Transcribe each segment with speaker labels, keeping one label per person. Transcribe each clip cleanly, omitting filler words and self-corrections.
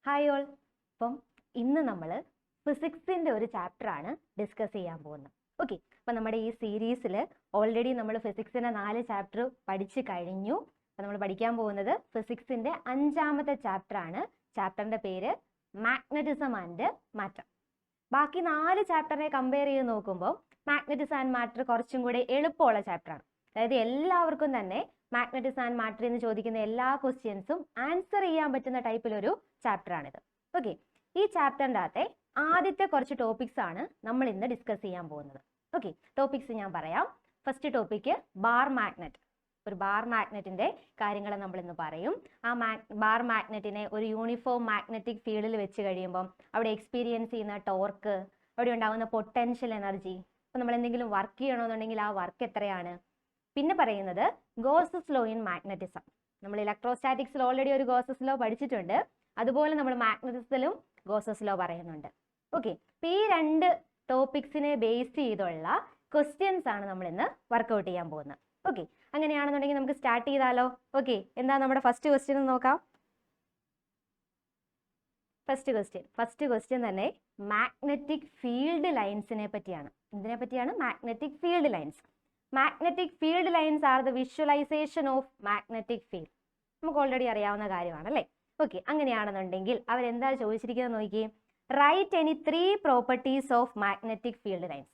Speaker 1: Hi all. അപ്പം ഇന്ന് നമ്മൾ ഫിസിക്സിൻ്റെ ഒരു ചാപ്റ്ററാണ് ഡിസ്കസ് ചെയ്യാൻ പോകുന്നത്. ഓക്കെ, അപ്പം നമ്മുടെ ഈ സീരീസിൽ ഓൾറെഡി നമ്മൾ ഫിസിക്സിൻ്റെ 4 ചാപ്റ്റർ പഠിച്ചു കഴിഞ്ഞു. അപ്പം നമ്മൾ പഠിക്കാൻ പോകുന്നത് ഫിസിക്സിൻ്റെ 5ാമത്തെ ചാപ്റ്ററാണ്. ചാപ്റ്ററിൻ്റെ പേര് മാഗ്നറ്റിസം ആൻഡ് മാറ്റർ. ബാക്കി 4 ചാപ്റ്ററിനെ കമ്പയർ ചെയ്ത് നോക്കുമ്പോൾ മാഗ്നറ്റിസം ആൻഡ് മാറ്റർ കുറച്ചും കൂടി എളുപ്പമുള്ള ചാപ്റ്ററാണ്. അതായത് എല്ലാവർക്കും തന്നെ മാഗ്നറ്റിസം ആൻഡ് മാറ്റർ എന്ന് ചോദിക്കുന്ന എല്ലാ ക്വസ്റ്റ്യൻസും ആൻസർ ചെയ്യാൻ പറ്റുന്ന ടൈപ്പിലൊരു ചാപ്റ്ററാണിത്. ഓക്കെ, ഈ ചാപ്റ്ററിൻ്റെ അകത്തെ ആദ്യത്തെ കുറച്ച് ടോപ്പിക്സ് ആണ് നമ്മൾ ഇന്ന് ഡിസ്കസ് ചെയ്യാൻ പോകുന്നത്. ഓക്കെ, ടോപ്പിക്സ് ഞാൻ പറയാം. First topic bar magnet. ഒരു ബാർ മാഗ്നറ്റിന്റെ കാര്യങ്ങൾ നമ്മൾ ഇന്ന് പറയും. ആ ബാർ മാഗ്നറ്റിനെ ഒരു യൂണിഫോം മാഗ്നറ്റിക് ഫീൽഡിൽ വെച്ച് കഴിയുമ്പം അവിടെ എക്സ്പീരിയൻസ് ചെയ്യുന്ന ടോർക്ക്, അവിടെ ഉണ്ടാകുന്ന പൊട്ടൻഷ്യൽ എനർജി, അപ്പോൾ നമ്മൾ എന്തെങ്കിലും വർക്ക് ചെയ്യണമെന്നുണ്ടെങ്കിൽ ആ വർക്ക് എത്രയാണ്. പിന്നെ പറയുന്നത് ഗോസസ് ലോ ഇൻ മാഗ്നറ്റിസം. നമ്മൾ ഇലക്ട്രോസ്റ്റാറ്റിക്സിൽ ഓൾറെഡി ഒരു ഗോസസ് ലോ പഠിച്ചിട്ടുണ്ട്. അതുപോലെ നമ്മൾ മാഗ്നറ്റിസത്തിലും ഗോസസ് ലോ പറയുന്നുണ്ട്. ഓക്കെ, അപ്പോൾ ഈ 2 ടോപ്പിക്സിനെ ബേസ് ചെയ്തുള്ള ക്വസ്റ്റ്യൻസ് ആണ് നമ്മൾ ഇന്ന് വർക്ക്ഔട്ട് ചെയ്യാൻ പോകുന്നത്. ഓക്കെ, അങ്ങനെയാണെന്നുണ്ടെങ്കിൽ നമുക്ക് സ്റ്റാർട്ട് ചെയ്താലോ. ഓക്കെ, എന്താ നമ്മുടെ ഫസ്റ്റ് ക്വസ്റ്റ്യൻ നോക്കാം. ഫസ്റ്റ് ക്വസ്റ്റ്യൻ തന്നെ മാഗ്നറ്റിക് ഫീൽഡ് ലൈൻസിനെ പറ്റിയാണ്. ഇതിനെ പറ്റിയാണ് magnetic field lines. Magnetic field lines are the visualisation of magnetic field. നമുക്ക് ഓൾറെഡി അറിയാവുന്ന കാര്യമാണ് അല്ലേ. ഓക്കെ, അങ്ങനെയാണെന്നുണ്ടെങ്കിൽ അവരെന്താ ചോദിച്ചിരിക്കുന്നത് നോക്കിയേ. Write any 3 properties of magnetic field lines.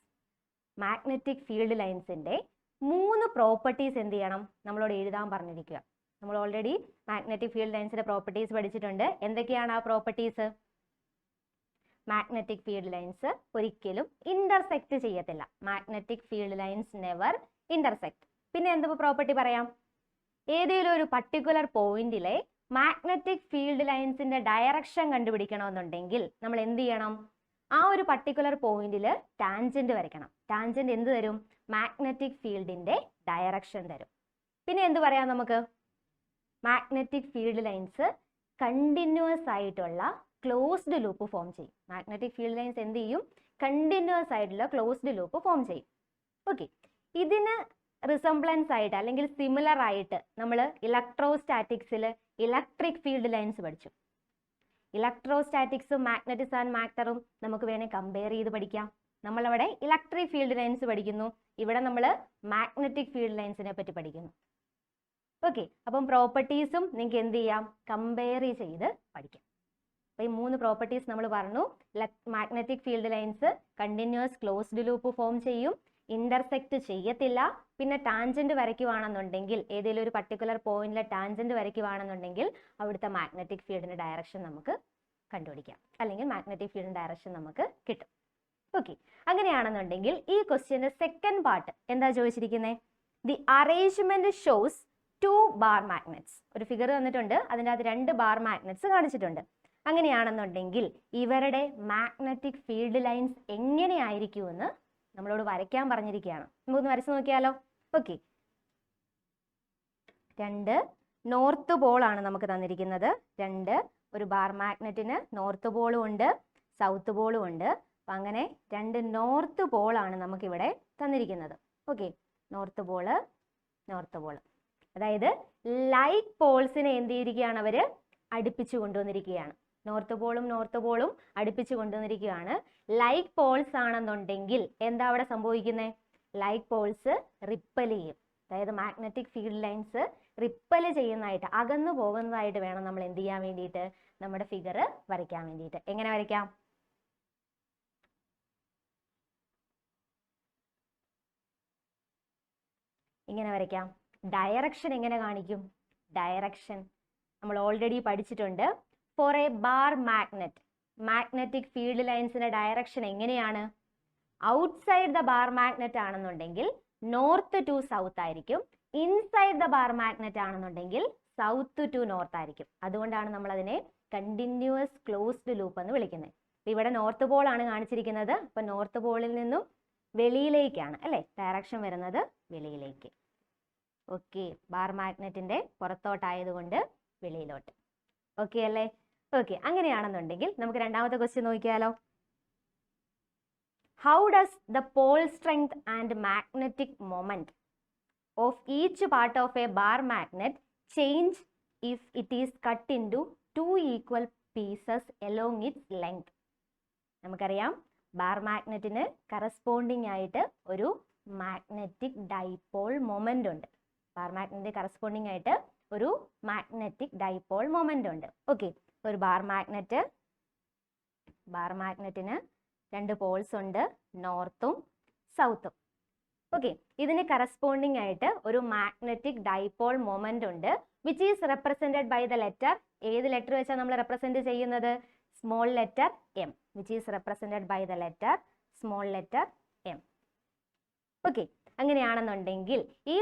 Speaker 1: Magnetic field ലൈൻസിന്റെ 3 പ്രോപ്പർട്ടീസ് എന്ത് ചെയ്യണം, നമ്മളോട് എഴുതാൻ പറഞ്ഞിരിക്കുക. നമ്മൾ ഓൾറെഡി മാഗ്നറ്റിക് ഫീൽഡ് ലൈൻസിന്റെ പ്രോപ്പർട്ടീസ് പഠിച്ചിട്ടുണ്ട്. എന്തൊക്കെയാണ് ആ പ്രോപ്പർട്ടീസ്? മാഗ്നറ്റിക് ഫീൽഡ് ലൈൻസ് ഒരിക്കലും ഇന്റർസെക്ട് ചെയ്യത്തില്ല. Magnetic field lines never intersect. പിന്നെ എന്ത് പ്രോപ്പർട്ടി പറയാം? ഏതെങ്കിലും ഒരു പർട്ടിക്കുലർ പോയിന്റിലെ മാഗ്നറ്റിക് ഫീൽഡ് ലൈൻസിന്റെ ഡയറക്ഷൻ കണ്ടുപിടിക്കണമെന്നുണ്ടെങ്കിൽ നമ്മൾ എന്ത് ചെയ്യണം? ആ ഒരു പർട്ടിക്കുലർ പോയിന്റിൽ ടാൻജന്റ് വരയ്ക്കണം. ടാൻജന്റ് എന്ത് തരും? മാഗ്നറ്റിക് ഫീൽഡിന്റെ ഡയറക്ഷൻ തരും. പിന്നെ എന്ത് പറയാം നമുക്ക്? മാഗ്നറ്റിക് ഫീൽഡ് ലൈൻസ് കണ്ടിന്യൂസ് ആയിട്ടുള്ള ക്ലോസ്ഡ് ലൂപ്പ് ഫോം ചെയ്യും. മാഗ്നറ്റിക് ഫീൽഡ് ലൈൻസ് എന്ത് ചെയ്യും? കണ്ടിന്യൂസ് ആയിട്ടുള്ള ക്ലോസ്ഡ് ലൂപ്പ് ഫോം ചെയ്യും. ഓക്കെ, ഇതിന് റിസംബ്ലൻസ് ആയിട്ട് അല്ലെങ്കിൽ സിമിലർ ആയിട്ട് നമ്മൾ ഇലക്ട്രോസ്റ്റാറ്റിക്സിൽ ഇലക്ട്രിക് ഫീൽഡ് ലൈൻസ് പഠിച്ചു. ഇലക്ട്രോസ്റ്റാറ്റിക്സും മാഗ്നറ്റിസം ആൻഡ് മാറ്ററും നമുക്ക് വേണേൽ കമ്പയർ ചെയ്ത് പഠിക്കാം. നമ്മളവിടെ ഇലക്ട്രിക് ഫീൽഡ് ലൈൻസ് പഠിക്കുന്നു, ഇവിടെ നമ്മൾ മാഗ്നറ്റിക് ഫീൽഡ് ലൈൻസിനെ പറ്റി പഠിക്കുന്നു. ഓക്കെ, അപ്പം പ്രോപ്പർട്ടീസും നിങ്ങൾക്ക് എന്ത് ചെയ്യാം? കമ്പയർ ചെയ്ത് പഠിക്കാം. അപ്പോൾ ഈ 3 പ്രോപ്പർട്ടീസ് നമ്മൾ പറഞ്ഞു. Magnetic field lines continuous closed loop form ചെയ്യും, ഇന്റർസെക്ട് ചെയ്യത്തില്ല. പിന്നെ ടാൻജന്റ് വരയ്ക്കുവാണെന്നുണ്ടെങ്കിൽ ഏതെങ്കിലും ഒരു പർട്ടിക്കുലർ പോയിന്റിലെ ടാൻജന്റ് വരയ്ക്കുവാണെന്നുണ്ടെങ്കിൽ അവിടുത്തെ മാഗ്നറ്റിക് ഫീൽഡിന്റെ ഡയറക്ഷൻ നമുക്ക് കണ്ടുപിടിക്കാം, അല്ലെങ്കിൽ മാഗ്നറ്റിക് ഫീൽഡിന്റെ ഡയറക്ഷൻ നമുക്ക് കിട്ടും. ഓക്കെ, അങ്ങനെയാണെന്നുണ്ടെങ്കിൽ ഈ ക്വസ്റ്റ്യന്റെ സെക്കൻഡ് പാർട്ട് എന്താ ചോദിച്ചിരിക്കുന്നത്? The arrangement shows 2 bar magnets. ഒരു ഫിഗർ തന്നിട്ടുണ്ട്, അതിൻ്റെ അകത്ത് 2 ബാർ മാഗ്നറ്റ്സ് കാണിച്ചിട്ടുണ്ട്. അങ്ങനെയാണെന്നുണ്ടെങ്കിൽ ഇവരുടെ മാഗ്നറ്റിക് ഫീൽഡ് ലൈൻസ് എങ്ങനെയായിരിക്കുമെന്ന് നമ്മളോട് വരയ്ക്കാൻ പറഞ്ഞിരിക്കുകയാണ്. നമുക്കൊന്ന് വരച്ച് നോക്കിയാലോ. ഓക്കെ, 2 നോർത്ത് പോൾ ആണ് നമുക്ക് തന്നിരിക്കുന്നത്. ഒരു ബാർ മാഗ്നറ്റിന് നോർത്ത് പോളും ഉണ്ട്, സൗത്ത് പോളും ഉണ്ട്. അപ്പം അങ്ങനെ 2 നോർത്ത് പോൾ ആണ് നമുക്കിവിടെ തന്നിരിക്കുന്നത്. ഓക്കെ, നോർത്ത് പോള്, അതായത് ലൈക്ക് പോൾസിനെ എന്ത് ചെയ്തിരിക്കുകയാണ്? അവർ അടുപ്പിച്ചു കൊണ്ടുവന്നിരിക്കുകയാണ്. നോർത്ത് പോളും അടുപ്പിച്ചു കൊണ്ടുവന്നിരിക്കുകയാണ്. ലൈക്ക് പോൾസ് ആണെന്നുണ്ടെങ്കിൽ എന്താ അവിടെ സംഭവിക്കുന്നത്? ലൈക്ക് പോൾസ് റിപ്പൽ ചെയ്യും. അതായത് മാഗ്നറ്റിക് ഫീൽഡ് ലൈൻസ് റിപ്പൽ ചെയ്യുന്നതായിട്ട്, അകന്നു പോകുന്നതായിട്ട് വേണം നമ്മൾ എന്ത് ചെയ്യാൻ വേണ്ടിയിട്ട്? നമ്മുടെ ഫിഗർ വരയ്ക്കാൻ വേണ്ടിയിട്ട്. എങ്ങനെ വരയ്ക്കാം? ഇങ്ങനെ വരയ്ക്കാം. ഡയറക്ഷൻ എങ്ങനെ കാണിക്കും? ഡയറക്ഷൻ നമ്മൾ ഓൾറെഡി പഠിച്ചിട്ടുണ്ട്. For a bar magnet, magnetic field ലൈൻസിന്റെ ഡയറക്ഷൻ എങ്ങനെയാണ്? ഔട്ട്സൈഡ് ദ ബാർ മാഗ്നറ്റ് ആണെന്നുണ്ടെങ്കിൽ നോർത്ത് ടു സൗത്ത് ആയിരിക്കും. ഇൻസൈഡ് ദ ബാർ മാഗ്നറ്റ് ആണെന്നുണ്ടെങ്കിൽ സൗത്ത് ടു നോർത്ത് ആയിരിക്കും. അതുകൊണ്ടാണ് നമ്മൾ അതിനെ കണ്ടിന്യൂസ് ക്ലോസ്ഡ് ലൂപ്പ് എന്ന് വിളിക്കുന്നത്. ഇവിടെ നോർത്ത് പോൾ ആണ് കാണിച്ചിരിക്കുന്നത്. അപ്പൊ നോർത്ത് പോളിൽ നിന്നും വെളിയിലേക്കാണ് അല്ലെ ഡയറക്ഷൻ വരുന്നത്, വെളിയിലേക്ക്. ഓക്കെ, ബാർ മാഗ്നറ്റിന്റെ പുറത്തോട്ടായതുകൊണ്ട് വെളിയിലോട്ട്. ഓക്കെ അല്ലേ? ഓക്കെ, അങ്ങനെയാണെന്നുണ്ടെങ്കിൽ നമുക്ക് രണ്ടാമത്തെ ക്വസ്റ്റ്യൻ നോക്കിയാലോ. How does the pole strength and magnetic moment of each part of a bar magnet change if it is cut into 2 equal pieces along its length. നമുക്കറിയാം bar മാഗ്നറ്റിന് corresponding ആയിട്ട് ഒരു magnetic dipole moment ഉണ്ട്. Bar മാഗ്നറ്റിന് corresponding ആയിട്ട് ഒരു magnetic dipole moment ഉണ്ട്. Okay, ഒരു ബാർ മാഗ്നറ്റിന് രണ്ട് പോൾസ് ഉണ്ട്, നോർത്തും സൗത്തും. ഓക്കെ, ഇതിന് കറസ്പോണ്ടിങ് ആയിട്ട് ഒരു മാഗ്നറ്റിക് ഡൈപോൾ മൊമെന്റ് ഉണ്ട്, which is represented by the letter. ഏത് ലെറ്റർ വെച്ചാൽ നമ്മൾ റെപ്രസെന്റ് ചെയ്യുന്നത്? Small letter M, which is represented by the letter small letter M. Okay, അങ്ങനെയാണെന്നുണ്ടെങ്കിൽ ഈ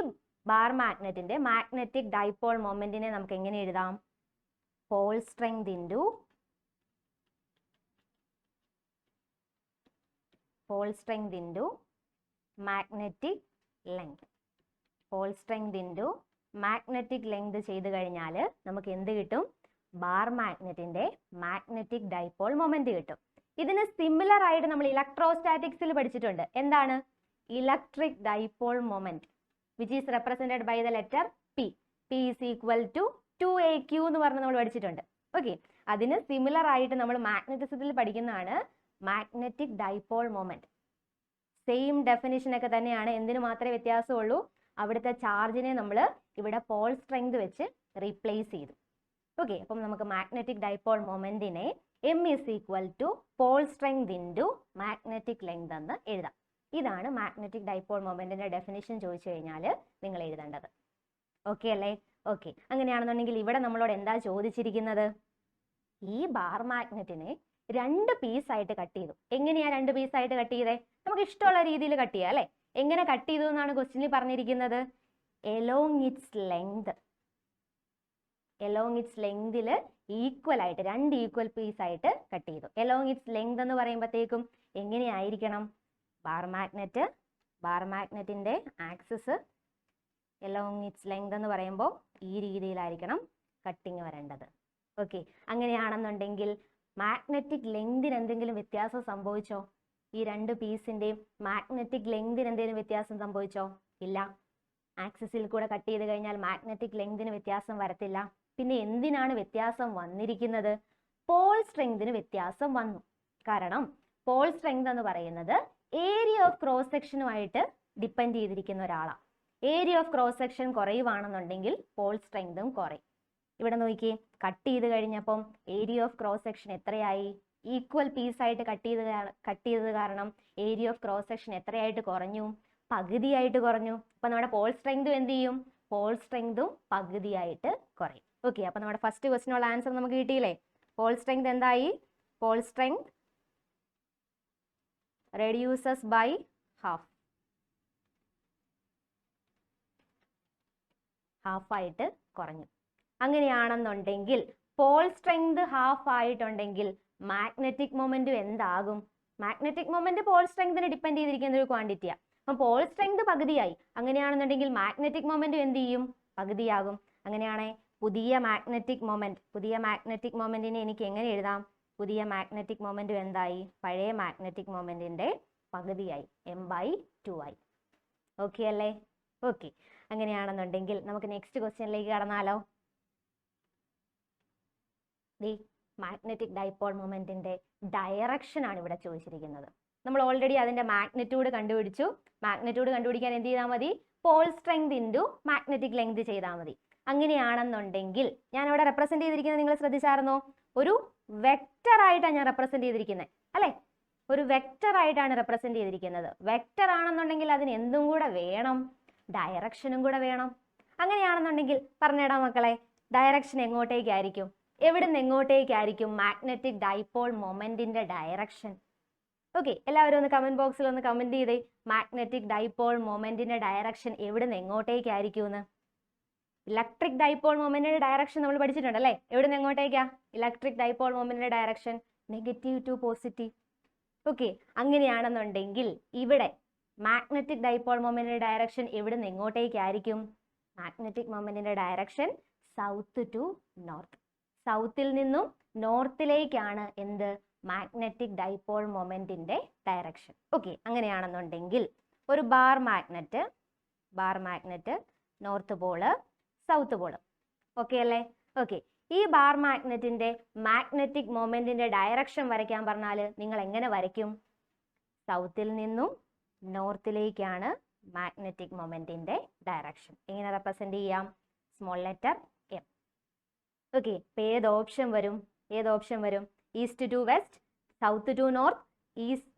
Speaker 1: ബാർ മാഗ്നറ്റിന്റെ മാഗ്നറ്റിക് ഡൈപോൾ മൊമെന്റിനെ നമുക്ക് എങ്ങനെ എഴുതാം? Pole strength into magnetic length. Pole strength into magnetic length ചെയ്ത് കഴിഞ്ഞാൽ നമുക്ക് എന്ത് കിട്ടും? ബാർ മാഗ്നറ്റിന്റെ മാഗ്നറ്റിക് ഡൈപോൾ മൊമെന്റ് കിട്ടും. ഇതിന് സിമിലർ ആയിട്ട് നമ്മൾ ഇലക്ട്രോസ്റ്റാറ്റിക്സിൽ പഠിച്ചിട്ടുണ്ട്. എന്താണ്? Electric dipole moment, which is represented by the letter P. P is equal to 2aq എന്ന് പറഞ്ഞ് നമ്മൾ പഠിച്ചിട്ടുണ്ട്. ഓക്കെ, അതിന് സിമിലർ ആയിട്ട് നമ്മൾ മാഗ്നറ്റിസത്തിൽ പഠിക്കുന്നതാണ് magnetic dipole moment. Same definition ഒക്കെ തന്നെയാണ്. എന്തിനു മാത്രമേ വ്യത്യാസമുള്ളൂ? അവിടുത്തെ ചാർജിനെ നമ്മൾ ഇവിടെ പോൾ സ്ട്രെങ്ത് വെച്ച് റീപ്ലേസ് ചെയ്തു. ഓക്കെ, അപ്പം നമുക്ക് മാഗ്നറ്റിക് ഡൈപോൾ മൊമെന്റിനെ M is equal to pole strength into magnetic length എന്ന് എഴുതാം. ഇതാണ് മാഗ്നറ്റിക് ഡൈപോൾ മൊമെന്റിന്റെ ഡെഫിനിഷൻ ചോദിച്ചു കഴിഞ്ഞാൽ നിങ്ങൾ എഴുതേണ്ടത്. ഓക്കെ അല്ലേ? ഓക്കെ, അങ്ങനെയാണെന്നുണ്ടെങ്കിൽ ഇവിടെ നമ്മളോട് എന്താ ചോദിച്ചിരിക്കുന്നത്? ഈ ബാർ മാഗ്നറ്റിനെ രണ്ട് പീസായിട്ട് കട്ട് ചെയ്തു. എങ്ങനെയാ രണ്ട് പീസായിട്ട് കട്ട് ചെയ്തേ? നമുക്ക് ഇഷ്ടമുള്ള രീതിയിൽ കട്ട് ചെയ്യാം അല്ലേ? എങ്ങനെ കട്ട് ചെയ്തു എന്നാണ് ക്വസ്റ്റ്യനിൽ പറഞ്ഞിരിക്കുന്നത്? എലോങ് ഇറ്റ്സ് ലെങ്തിൽ ഈക്വൽ ആയിട്ട് രണ്ട് ഈക്വൽ പീസ് ആയിട്ട് കട്ട് ചെയ്തു. എലോങ് ഇറ്റ്സ് ലെങ്ത് എന്ന് പറയുമ്പോഴത്തേക്കും എങ്ങനെയായിരിക്കണം? ബാർ മാഗ്നറ്റിന്റെ ആക്സിസ് എലോങ് ഇറ്റ്സ് ലെങ്ത് എന്ന് പറയുമ്പോൾ ഈ രീതിയിലായിരിക്കണം കട്ടിങ് വരേണ്ടത്. ഓക്കെ, അങ്ങനെയാണെന്നുണ്ടെങ്കിൽ മാഗ്നറ്റിക് ലെങ്തിന് എന്തെങ്കിലും വ്യത്യാസം സംഭവിച്ചോ? ഈ രണ്ട് പീസിന്റെയും മാഗ്നറ്റിക് ലെങ്തിന് എന്തെങ്കിലും വ്യത്യാസം സംഭവിച്ചോ? ഇല്ല. ആക്സിസിൽ കൂടെ കട്ട് ചെയ്ത് കഴിഞ്ഞാൽ മാഗ്നറ്റിക് ലെങ്തിന് വ്യത്യാസം വരത്തില്ല. പിന്നെ എന്തിനാണ് വ്യത്യാസം വന്നിരിക്കുന്നത്? പോൾ സ്ട്രെങ്തിന് വ്യത്യാസം വന്നു. കാരണം പോൾ സ്ട്രെങ്ത് എന്ന് പറയുന്നത് ഏരിയ ഓഫ് ക്രോസ് സെക്ഷനുമായിട്ട് ഡിപ്പെൻഡ് ചെയ്തിരിക്കുന്ന ഒരാളാണ്. ഏരിയ ഓഫ് ക്രോസ് സെക്ഷൻ കുറയുവാണെന്നുണ്ടെങ്കിൽ പോൾ സ്ട്രെങ്തും കുറയും. ഇവിടെ നോക്കിയേ, കട്ട് ചെയ്ത് കഴിഞ്ഞപ്പം ഏരിയ ഓഫ് ക്രോസ് സെക്ഷൻ എത്രയായി? ഈക്വൽ പീസായിട്ട് കട്ട് ചെയ്തത് കാരണം ഏരിയ ഓഫ് ക്രോസ് സെക്ഷൻ എത്രയായിട്ട് കുറഞ്ഞു? പകുതിയായിട്ട് കുറഞ്ഞു. അപ്പൊ നമ്മുടെ പോൾ സ്ട്രെങ്തും എന്ത് ചെയ്യും? പോൾ സ്ട്രെങ്തും പകുതിയായിട്ട് കുറയും. ഓക്കെ, അപ്പൊ നമ്മുടെ ഫസ്റ്റ് ക്വസ്റ്റിനുള്ള ആൻസർ നമുക്ക് കിട്ടിയില്ലേ? പോൾ സ്ട്രെങ്ത് എന്തായി? Pole strength reduces by half ആയിട്ട് കുറഞ്ഞു. അങ്ങനെയാണെന്നുണ്ടെങ്കിൽ പോൾ സ്ട്രെങ്ത് ഹാഫ് ആയിട്ടുണ്ടെങ്കിൽ മാഗ്നറ്റിക് മൊമെന്റും എന്താകും? മാഗ്നറ്റിക് മൊമെന്റ് പോൾ സ്ട്രെങ്തിനെ ഡിപ്പെൻഡ് ചെയ്തിരിക്കുന്ന ഒരു ക്വാണ്ടിറ്റിയാണ്. അപ്പം പോൾ സ്ട്രെങ്ത് പകുതിയായി. അങ്ങനെയാണെന്നുണ്ടെങ്കിൽ മാഗ്നറ്റിക് മൊമെന്റും എന്ത് ചെയ്യും? പകുതിയാകും. അങ്ങനെയാണെങ്കിൽ പുതിയ മാഗ്നറ്റിക് മൊമെന്റിനെ എനിക്ക് എങ്ങനെ എഴുതാം? പുതിയ മാഗ്നറ്റിക് മൊമെന്റും എന്തായി? പഴയ മാഗ്നറ്റിക് മൊമെന്റിന്റെ പകുതിയായി, m/2 ആയി. ഓക്കെ അല്ലേ? ഓക്കെ, അങ്ങനെയാണെന്നുണ്ടെങ്കിൽ നമുക്ക് നെക്സ്റ്റ് ക്വസ്റ്റ്യനിലേക്ക് കടന്നാലോ? മാഗ്നറ്റിക് ഡൈപോൾ മൊമെന്റിന്റെ ഡയറക്ഷൻ ആണ് ഇവിടെ ചോദിച്ചിരിക്കുന്നത്. നമ്മൾ ഓൾറെഡി അതിന്റെ മാഗ്നിറ്റ്യൂഡ് കണ്ടുപിടിച്ചു. മാഗ്നിറ്റ്യൂഡ് കണ്ടുപിടിക്കാൻ എന്ത് ചെയ്താൽ മതി? Paul strength into magnetic length ചെയ്താൽ മതി. അങ്ങനെയാണെന്നുണ്ടെങ്കിൽ ഞാൻ ഇവിടെ റെപ്രസെന്റ് ചെയ്തിരിക്കുന്നത് നിങ്ങൾ ശ്രദ്ധിച്ചായിരുന്നോ? ഒരു വെക്റ്റർ ആയിട്ടാണ് ഞാൻ റെപ്രസെന്റ് ചെയ്തിരിക്കുന്നത് അല്ലെ? ഒരു വെക്റ്റർ ആയിട്ടാണ് റെപ്രസെന്റ് ചെയ്തിരിക്കുന്നത്. വെക്റ്റർ ആണെന്നുണ്ടെങ്കിൽ അതിന് എന്തും കൂടെ വേണം? ഡയറക്ഷനും കൂടെ വേണം. അങ്ങനെയാണെന്നുണ്ടെങ്കിൽ പറഞ്ഞിടാ മക്കളെ, ഡയറക്ഷൻ എങ്ങോട്ടേക്കായിരിക്കും? എവിടുന്ന് എങ്ങോട്ടേക്കായിരിക്കും മാഗ്നറ്റിക് ഡൈപോൾ മൊമെന്റിന്റെ ഡയറക്ഷൻ? ഓക്കെ, എല്ലാവരും ഒന്ന് കമന്റ് ബോക്സിൽ ഒന്ന് കമന്റ് ചെയ്തേ, മാഗ്നറ്റിക് ഡൈപോൾ മൊമെന്റിന്റെ ഡയറക്ഷൻ എവിടുന്ന് എങ്ങോട്ടേക്കായിരിക്കും എന്ന്. ഇലക്ട്രിക് ഡൈപോൾ മൊമെന്റിന്റെ ഡയറക്ഷൻ നമ്മൾ പഠിച്ചിട്ടുണ്ട് അല്ലേ? എവിടുന്ന് എങ്ങോട്ടേക്കാ ഇലക്ട്രിക് ഡൈപോൾ മൊമെന്റിന്റെ direction? Negative to positive. Okay, അങ്ങനെയാണെന്നുണ്ടെങ്കിൽ ഇവിടെ മാഗ്നറ്റിക് ഡൈപോൾ മൊമെന്റിന്റെ ഡയറക്ഷൻ എവിടുന്ന് എങ്ങോട്ടേക്കായിരിക്കും? മാഗ്നറ്റിക് മൊമെന്റിന്റെ ഡയറക്ഷൻ സൗത്ത് ടു നോർത്ത്. സൗത്തിൽ നിന്നും നോർത്തിലേക്കാണ് എന്ത്? മാഗ്നറ്റിക് ഡൈപോൾ മൊമെന്റിന്റെ ഡയറക്ഷൻ. ഓക്കെ, അങ്ങനെയാണെന്നുണ്ടെങ്കിൽ ഒരു bar magnet north pole south pole. Okay അല്ലേ? ഓക്കെ, ഈ ബാർ മാഗ്നറ്റിന്റെ മാഗ്നറ്റിക് മൊമെന്റിന്റെ ഡയറക്ഷൻ വരയ്ക്കാൻ പറഞ്ഞാൽ നിങ്ങൾ എങ്ങനെ വരയ്ക്കും? സൗത്തിൽ നിന്നും നോർത്തിലേക്കാണ് മാഗ്നറ്റിക് മൊമെന്റിന്റെ ഡയറക്ഷൻ. എങ്ങനെ റെപ്രസെന്റ് ചെയ്യാം? Small letter M. ഓക്കെ, ഇപ്പൊ ഏത് ഓപ്ഷൻ വരും? East to west, south to north,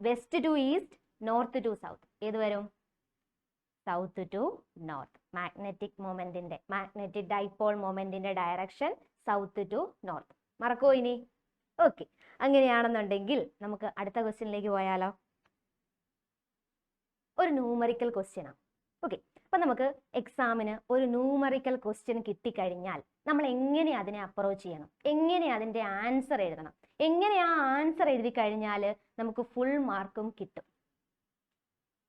Speaker 1: west to east, north to south. ഏത് വരും? South to north. Magnetic dipole മൊമെന്റിന്റെ ഡയറക്ഷൻ സൗത്ത് ടു നോർത്ത്. മറക്കോ ഇനി? ഓക്കെ, അങ്ങനെയാണെന്നുണ്ടെങ്കിൽ നമുക്ക് അടുത്ത ക്വസ്റ്റ്യനിലേക്ക് പോയാലോ? ഒരു ന്യൂമറിക്കൽ ക്വസ്റ്റ്യൻ ആണ്. ഓക്കെ, അപ്പൊ നമുക്ക് എക്സാമിന് ഒരു ന്യൂമറിക്കൽ ക്വസ്റ്റ്യൻ കിട്ടിക്കഴിഞ്ഞാൽ നമ്മൾ എങ്ങനെ അതിനെ അപ്രോച്ച് ചെയ്യണം, എങ്ങനെ അതിന്റെ ആൻസർ എഴുതണം, എങ്ങനെ ആ ആൻസർ എഴുതി കഴിഞ്ഞാൽ നമുക്ക് ഫുൾ മാർക്കും കിട്ടും.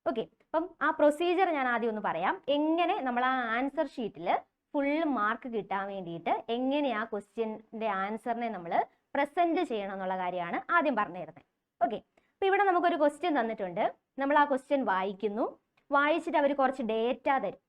Speaker 1: ഓക്കെ, അപ്പം ആ പ്രൊസീജിയർ ഞാൻ ആദ്യം ഒന്ന് പറയാം. എങ്ങനെ നമ്മൾ ആ ആൻസർ ഷീറ്റിൽ ഫുൾ മാർക്ക് കിട്ടാൻ വേണ്ടിയിട്ട് എങ്ങനെ ആ ക്വസ്റ്റ്യന്റെ ആൻസറിനെ നമ്മൾ പ്രസന്റ് ചെയ്യണം എന്നുള്ള കാര്യമാണ് ആദ്യം പറഞ്ഞു തരുന്നത്. ഓക്കെ, അപ്പൊ ഇവിടെ നമുക്കൊരു ക്വസ്റ്റ്യൻ തന്നിട്ടുണ്ട്. നമ്മൾ ആ ക്വസ്റ്റ്യൻ വായിക്കുന്നു. വായിച്ചിട്ട് അവർ കുറച്ച് ഡേറ്റ തരും.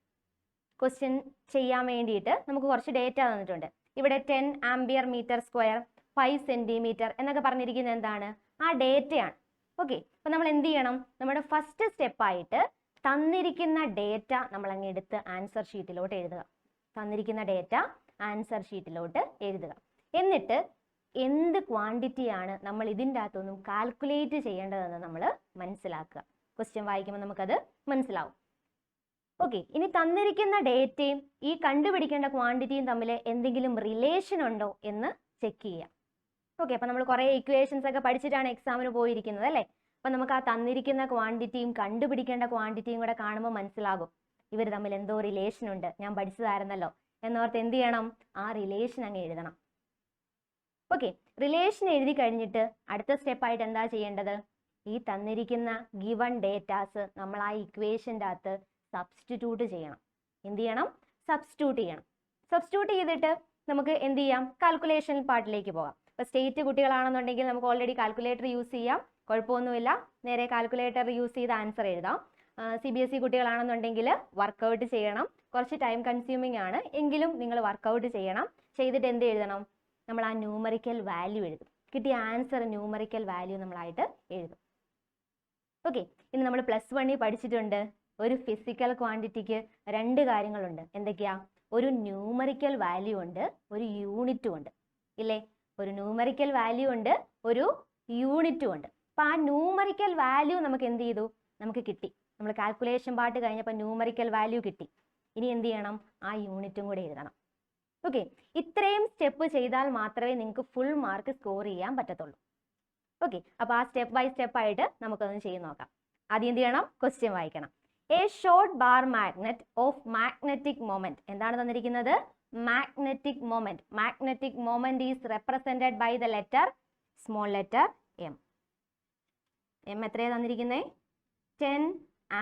Speaker 1: ക്വസ്റ്റ്യൻ ചെയ്യാൻ വേണ്ടിയിട്ട് നമുക്ക് കുറച്ച് ഡേറ്റ തന്നിട്ടുണ്ട്. ഇവിടെ 10 ആംബിയർ മീറ്റർ സ്ക്വയർ, 5 സെന്റിമീറ്റർ എന്നൊക്കെ പറഞ്ഞിരിക്കുന്നത് എന്താണ്? ആ ഡേറ്റയാണ്. ഓക്കെ, അപ്പൊ നമ്മൾ എന്ത് ചെയ്യണം? നമ്മുടെ ഫസ്റ്റ് സ്റ്റെപ്പായിട്ട് തന്നിരിക്കുന്ന ഡേറ്റ നമ്മൾ അങ്ങ് എടുത്ത് ആൻസർ ഷീറ്റിലോട്ട് എഴുതുക. എന്നിട്ട് എന്ത് ക്വാണ്ടിറ്റിയാണ് നമ്മൾ ഇതിൻ്റെ അകത്തൊന്നും കാൽക്കുലേറ്റ് ചെയ്യേണ്ടതെന്ന് നമ്മൾ മനസ്സിലാക്കുക. ക്വസ്റ്റ്യൻ വായിക്കുമ്പോൾ നമുക്കത് മനസ്സിലാവും. ഓക്കെ, ഇനി തന്നിരിക്കുന്ന ഡേറ്റയും ഈ കണ്ടുപിടിക്കേണ്ട ക്വാണ്ടിറ്റിയും തമ്മിൽ എന്തെങ്കിലും റിലേഷൻ ഉണ്ടോ എന്ന് ചെക്ക് ചെയ്യാം. ഓക്കെ, അപ്പൊ നമ്മൾ കുറെ ഇക്വേഷൻസ് ഒക്കെ പഠിച്ചിട്ടാണ് എക്സാമിന് പോയിരിക്കുന്നത് അല്ലേ? അപ്പൊ നമുക്ക് ആ തന്നിരിക്കുന്ന ക്വാണ്ടിറ്റിയും കണ്ടുപിടിക്കേണ്ട ക്വാണ്ടിറ്റിയും കൂടെ കാണുമ്പോൾ മനസ്സിലാകും ഇവർ തമ്മിൽ എന്തോ റിലേഷൻ ഉണ്ട്, ഞാൻ പഠിച്ചതായിരുന്നല്ലോ എന്നോർത്ത് എന്ത് ചെയ്യണം? ആ റിലേഷൻ അങ്ങ് എഴുതണം. ഓക്കെ, റിലേഷൻ എഴുതി കഴിഞ്ഞിട്ട് അടുത്ത സ്റ്റെപ്പായിട്ട് എന്താ ചെയ്യേണ്ടത്? ഈ തന്നിരിക്കുന്ന ഗിവൺ ഡേറ്റാസ് നമ്മൾ ആ ഇക്വേഷൻ്റെ അകത്ത് സബ്സ്റ്റിറ്റ്യൂട്ട് ചെയ്യണം. എന്ത് ചെയ്യണം? സബ്സ്റ്റിറ്റ്യൂട്ട് ചെയ്യണം. സബ്സ്റ്റിറ്റ്യൂട്ട് ചെയ്തിട്ട് നമുക്ക് എന്ത് ചെയ്യാം? കാൽക്കുലേഷൻ പാർട്ടിലേക്ക് പോകാം. ഇപ്പൊ സ്റ്റേറ്റ് കുട്ടികളാണെന്നുണ്ടെങ്കിൽ നമുക്ക് ഓൾറെഡി കാൽക്കുലേറ്റർ യൂസ് ചെയ്യാം, കുഴപ്പമൊന്നുമില്ല. നേരെ കാൽക്കുലേറ്റർ യൂസ് ചെയ്ത് ആൻസർ എഴുതാം. CBSE കുട്ടികളാണെന്നുണ്ടെങ്കിൽ വർക്കൗട്ട് ചെയ്യണം. കുറച്ച് ടൈം കൺസ്യൂമിംഗ് ആണ്, എങ്കിലും നിങ്ങൾ വർക്കൗട്ട് ചെയ്യണം. ചെയ്തിട്ട് എന്ത് എഴുതണം? നമ്മൾ ആ ന്യൂമറിക്കൽ വാല്യൂ എഴുതും. കിട്ടിയ ആൻസർ ന്യൂമറിക്കൽ വാല്യൂ നമ്മളായിട്ട് എഴുതും. ഓക്കെ, ഇനി നമ്മൾ +1 പഠിച്ചിട്ടുണ്ട്. ഒരു ഫിസിക്കൽ ക്വാണ്ടിറ്റിക്ക് 2 കാര്യങ്ങളുണ്ട്. എന്തൊക്കെയാ? ഒരു ന്യൂമറിക്കൽ വാല്യൂ ഉണ്ട്, ഒരു യൂണിറ്റും ഉണ്ട്. ഇല്ലേ? ഒരു ന്യൂമറിക്കൽ വാല്യൂ ഉണ്ട്, ഒരു യൂണിറ്റും ഉണ്ട്. അപ്പൊ ആ ന്യൂമറിക്കൽ വാല്യൂ നമുക്ക് എന്ത് ചെയ്തു? നമുക്ക് കിട്ടി. നമ്മൾ കാൽക്കുലേഷൻ പാർട്ട് കഴിഞ്ഞപ്പോൾ ന്യൂമറിക്കൽ വാല്യൂ കിട്ടി. ഇനി എന്ത് ചെയ്യണം? ആ യൂണിറ്റും കൂടെ എഴുതണം. ഓക്കെ, ഇത്രയും സ്റ്റെപ്പ് ചെയ്താൽ മാത്രമേ നിങ്ങൾക്ക് ഫുൾ മാർക്ക് സ്കോർ ചെയ്യാൻ പറ്റത്തുള്ളൂ. ഓക്കെ, അപ്പൊ ആ സ്റ്റെപ്പ് ബൈ സ്റ്റെപ്പ് ആയിട്ട് നമുക്കൊന്ന് ചെയ്ത് നോക്കാം. ആദ്യം എന്ത് ചെയ്യണം? ക്വസ്റ്റ്യൻ വായിക്കണം. A short bar magnet of magnetic moment. എന്താണ് തന്നിരിക്കുന്നത്? Magnetic moment. Magnetic moment is represented by the letter small letter M. M എത്രയാണ് തന്നിരിക്കുന്നത്? 10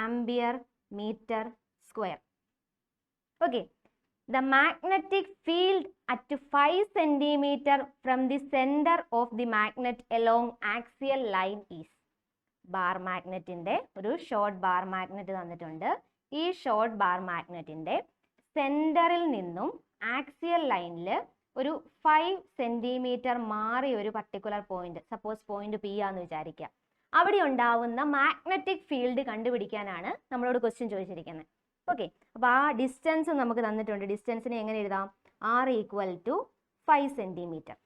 Speaker 1: ampere metre square. Okay, the magnetic field at 5 centimeter from the center of the magnet along axial line is. Bar മാഗ്നറ്റിന്റെ ഒരു short bar magnet തന്നിട്ടുണ്ട്. ഈ short bar മാഗ്നറ്റിന്റെ സെന്ററിൽ നിന്നും axial ലൈനിൽ ഒരു 5 സെന്റിമീറ്റർ മാറി ഒരു particular point, suppose point P ആണെന്ന് വിചാരിക്കുക. അവിടെ ഉണ്ടാവുന്ന മാഗ്നറ്റിക് ഫീൽഡ് കണ്ടുപിടിക്കാനാണ് നമ്മളോട് ക്വസ്റ്റ്യൻ ചോദിച്ചിരിക്കുന്നത്. ഓക്കെ, അപ്പൊ ആ ഡിസ്റ്റൻസ് നമുക്ക് തന്നിട്ടുണ്ട്. ഡിസ്റ്റൻസിനെ എങ്ങനെ എഴുതാം? R = 5 centimetre.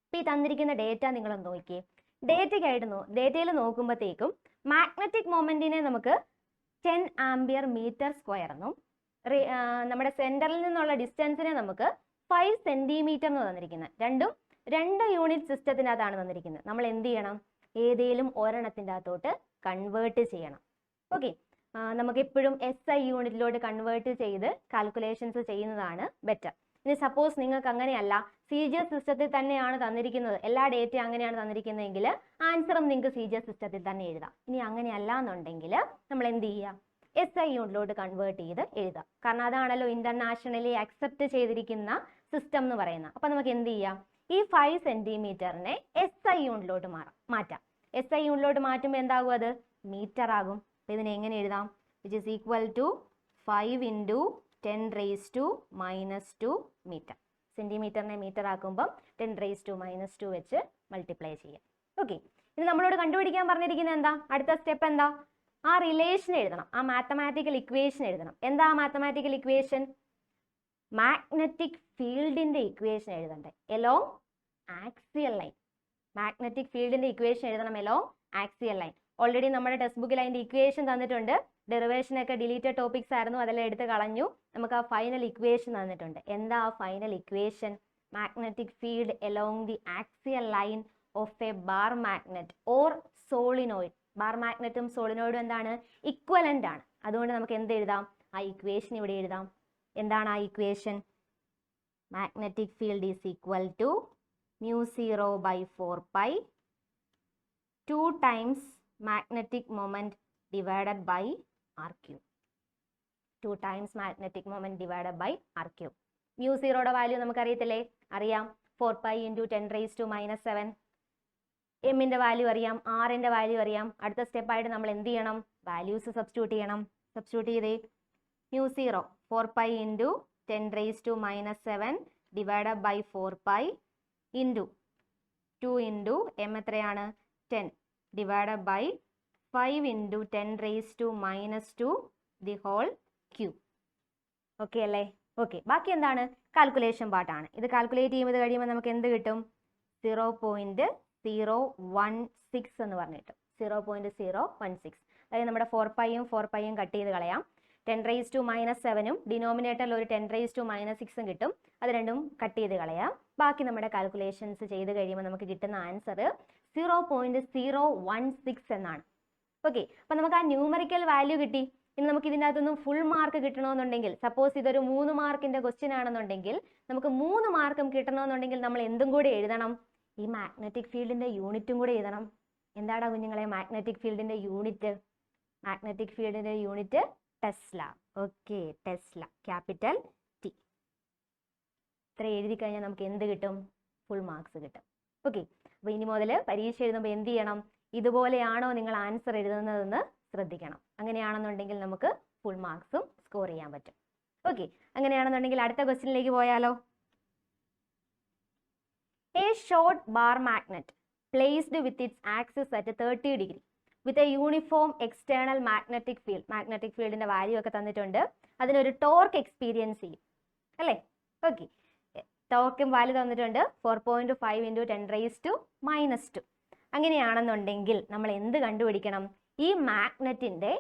Speaker 1: അപ്പൊ ഈ തന്നിരിക്കുന്ന ഡേറ്റ നിങ്ങളൊന്ന് നോക്കിയേ. ഡേറ്റയിൽ നോക്കുമ്പോഴത്തേക്കും മാഗ്നറ്റിക് മൊമെന്റിനെ നമുക്ക് 10 ആംബിയർ മീറ്റർ സ്ക്വയർ എന്നും നമ്മുടെ സെന്ററിൽ നിന്നുള്ള ഡിസ്റ്റൻസിനെ നമുക്ക് 5 സെന്റിമീറ്റർ എന്ന് തന്നിരിക്കുന്നത്. രണ്ടും 2 യൂണിറ്റ് സിസ്റ്റത്തിനകത്താണ് തന്നിരിക്കുന്നത്. നമ്മൾ എന്ത് ചെയ്യണം? ഏതെങ്കിലും ഒരെണ്ണത്തിൻ്റെ അകത്തോട്ട് കൺവേർട്ട് ചെയ്യണം. ഓക്കെ, നമുക്ക് എപ്പോഴും SI യൂണിറ്റിലോട്ട് കൺവേർട്ട് ചെയ്ത് കാൽക്കുലേഷൻസ് ചെയ്യുന്നതാണ് ബെറ്റർ. ഇനി സപ്പോസ് നിങ്ങൾക്ക് അങ്ങനെയല്ല, CGS സിസ്റ്റത്തിൽ തന്നെയാണ് തന്നിരിക്കുന്നത്, എല്ലാ ഡേറ്റയും അങ്ങനെയാണ് തന്നിരിക്കുന്നതെങ്കിൽ ആൻസറും നിങ്ങൾക്ക് CGS സിസ്റ്റത്തിൽ തന്നെ എഴുതാം. ഇനി അങ്ങനെയല്ല എന്നുണ്ടെങ്കിൽ നമ്മൾ എന്ത് ചെയ്യുക? SI യൂണിറ്റിലോട്ട് കൺവേർട്ട് ചെയ്ത് എഴുതാം. കാരണം അതാണല്ലോ ഇന്റർനാഷണലി അക്സെപ്റ്റ് ചെയ്തിരിക്കുന്ന സിസ്റ്റം എന്ന് പറയുന്നത്. അപ്പൊ നമുക്ക് എന്ത് ചെയ്യാം? ഈ 5 സെന്റിമീറ്ററിനെ SI യൂണിറ്റിലോട്ട് മാറ്റാം. SI യൂണിറ്റിലോട്ട് മാറ്റുമ്പോൾ എന്താകും? അത് മീറ്റർ ആകും. അപ്പൊ ഇതിനെ എങ്ങനെ എഴുതാം? which is equal to 5 × 10⁻⁻² metre. സെന്റിമീറ്ററിനെ മീറ്റർ ആക്കുമ്പോൾ 10⁻⁻² വെച്ച് മൾട്ടിപ്ലൈ ചെയ്യാം. ഓക്കെ, ഇനി നമ്മളോട് കണ്ടുപിടിക്കാൻ പറഞ്ഞിരിക്കുന്നത് എന്താ? അടുത്ത സ്റ്റെപ്പ് എന്താ? ആ റിലേഷൻ എഴുതണം, ആ മാത്തമാറ്റിക്കൽ ഇക്വേഷൻ എഴുതണം. എന്താ ആ മാത്തമാറ്റിക്കൽ ഇക്വേഷൻ? മാഗ്നറ്റിക് ഫീൽഡിന്റെ ഇക്വേഷൻ എഴുതണ്ടേ എലോങ് ആക്സിയൽ ലൈൻ. മാഗ്നറ്റിക് ഫീൽഡിന്റെ ഇക്വേഷൻ എഴുതണം എലോങ് ആക്സിയൽ ലൈൻ. ഓൾറെഡി നമ്മുടെ ടെക്സ്റ്റ് ബുക്കിൽ അതിന്റെ ഇക്വേഷൻ തന്നിട്ടുണ്ട്. ഡെറിവേഷൻ ഒക്കെ ഡിലീറ്റഡ് ടോപ്പിക്സ് ആയിരുന്നു, അതെല്ലാം എടുത്ത് കളഞ്ഞു. നമുക്ക് ആ ഫൈനൽ ഇക്വേഷൻ തന്നിട്ടുണ്ട്. എന്താ ആ final equation? Magnetic field along the axial line of a bar magnet or solenoid. Bar മാഗ്നറ്റും സോളിനോയിഡും എന്താണ്? ഇക്വലന്റ് ആണ്. അതുകൊണ്ട് നമുക്ക് എന്ത് എഴുതാം? ആ ഇക്വേഷൻ ഇവിടെ എഴുതാം. എന്താണ് ആ equation? Magnetic field is equal to μ0/4π 2 times magnetic moment divided by r3. 2 times magnetic moment divided by r3. μ0യുടെ വാല്യൂ നമുക്ക് അറിയത്തില്ലേ? അറിയാം. 4π × 10⁻⁻⁷. എമ്മിന്റെ വാല്യൂ അറിയാം, ആറിന്റെ വാല്യൂ അറിയാം. അടുത്ത സ്റ്റെപ്പായിട്ട് നമ്മൾ എന്ത് ചെയ്യണം? വാല്യൂസ് സബ്സ്റ്റിറ്റ്യൂട്ട് ചെയ്യണം. സബ്സ്റ്റിറ്റ്യൂട്ട് ചെയ്തേ. μ0 4π × 10⁻⁻7 divided by 4π into 2 into M എത്രയാണ്? 10 divided by 5 × 10⁻⁻² the whole cube. Okay അല്ലേ? ഓക്കെ, ബാക്കി എന്താണ്? കാൽക്കുലേഷൻ പാർട്ടാണ്. ഇത് കാൽക്കുലേറ്റ് ചെയ്യുമ്പോൾ കഴിയുമ്പോൾ നമുക്ക് എന്ത് കിട്ടും? 0.016 എന്ന് പറഞ്ഞിട്ട് 0.016. അതായത് നമ്മുടെ 4πയും 4πയും കട്ട് ചെയ്ത് കളയാം. 10⁻⁻7ഉം ഡിനോമിനേറ്ററിൽ ഒരു 10⁻⁻6ഉം കിട്ടും. അത് രണ്ടും കട്ട് ചെയ്ത് കളയാം. ബാക്കി നമ്മുടെ കാൽക്കുലേഷൻസ് ചെയ്ത് കഴിയുമ്പോൾ നമുക്ക് കിട്ടുന്ന ആൻസർ 0.016 എന്നാണ്. ഓക്കെ, അപ്പം നമുക്ക് ആ ന്യൂമറിക്കൽ വാല്യൂ കിട്ടി. ഇനി നമുക്ക് ഇതിൻ്റെ അകത്തൊന്നും ഫുൾ മാർക്ക് കിട്ടണമെന്നുണ്ടെങ്കിൽ, സപ്പോസ് ഇതൊരു 3 മാർക്കിന്റെ ക്വസ്റ്റ്യൻ ആണെന്നുണ്ടെങ്കിൽ, നമുക്ക് 3 മാർക്കും കിട്ടണമെന്നുണ്ടെങ്കിൽ നമ്മൾ എന്തും കൂടി എഴുതണം? ഈ മാഗ്നറ്റിക് ഫീൽഡിന്റെ യൂണിറ്റും കൂടെ എഴുതണം. എന്താടാ കുഞ്ഞുങ്ങളെ മാഗ്നറ്റിക് ഫീൽഡിന്റെ യൂണിറ്റ്? മാഗ്നറ്റിക് ഫീൽഡിന്റെ unit Tesla. Okay, Tesla, capital T. ഇത്ര എഴുതി കഴിഞ്ഞാൽ നമുക്ക് എന്ത് കിട്ടും? ഫുൾ മാർക്സ് കിട്ടും. ഓക്കെ, അപ്പോൾ ഇനി മുതൽ പരീക്ഷ എഴുതുമ്പോൾ എന്ത് ചെയ്യണം? ഇതുപോലെയാണോ നിങ്ങൾ ആൻസർ എഴുതുന്നതെന്ന് ശ്രദ്ധിക്കണം. അങ്ങനെയാണെന്നുണ്ടെങ്കിൽ നമുക്ക് ഫുൾ മാർക്സും സ്കോർ ചെയ്യാൻ പറ്റും. ഓക്കെ, അങ്ങനെയാണെന്നുണ്ടെങ്കിൽ അടുത്ത ക്വസ്റ്റ്യനിലേക്ക് പോയാലോ? A short bar magnet placed with its axis at 30 degree with a uniform external magnetic field. Magnetic fieldന്റെ വാല്യൂ ഒക്കെ തന്നിട്ടുണ്ട്. അതിനൊരു ടോർക്ക് എക്സ്പീരിയൻസ് ചെയ്യും അല്ലേ? ഓക്കെ, ടോർക്കും വാല്യൂ തന്നിട്ടുണ്ട്. 4.5 × 10⁻². അങ്ങനെയാണെന്നുണ്ടെങ്കിൽ നമ്മൾ എന്ത് കണ്ടുപിടിക്കണം? ഈ മാഗ്നറ്റിന്റെ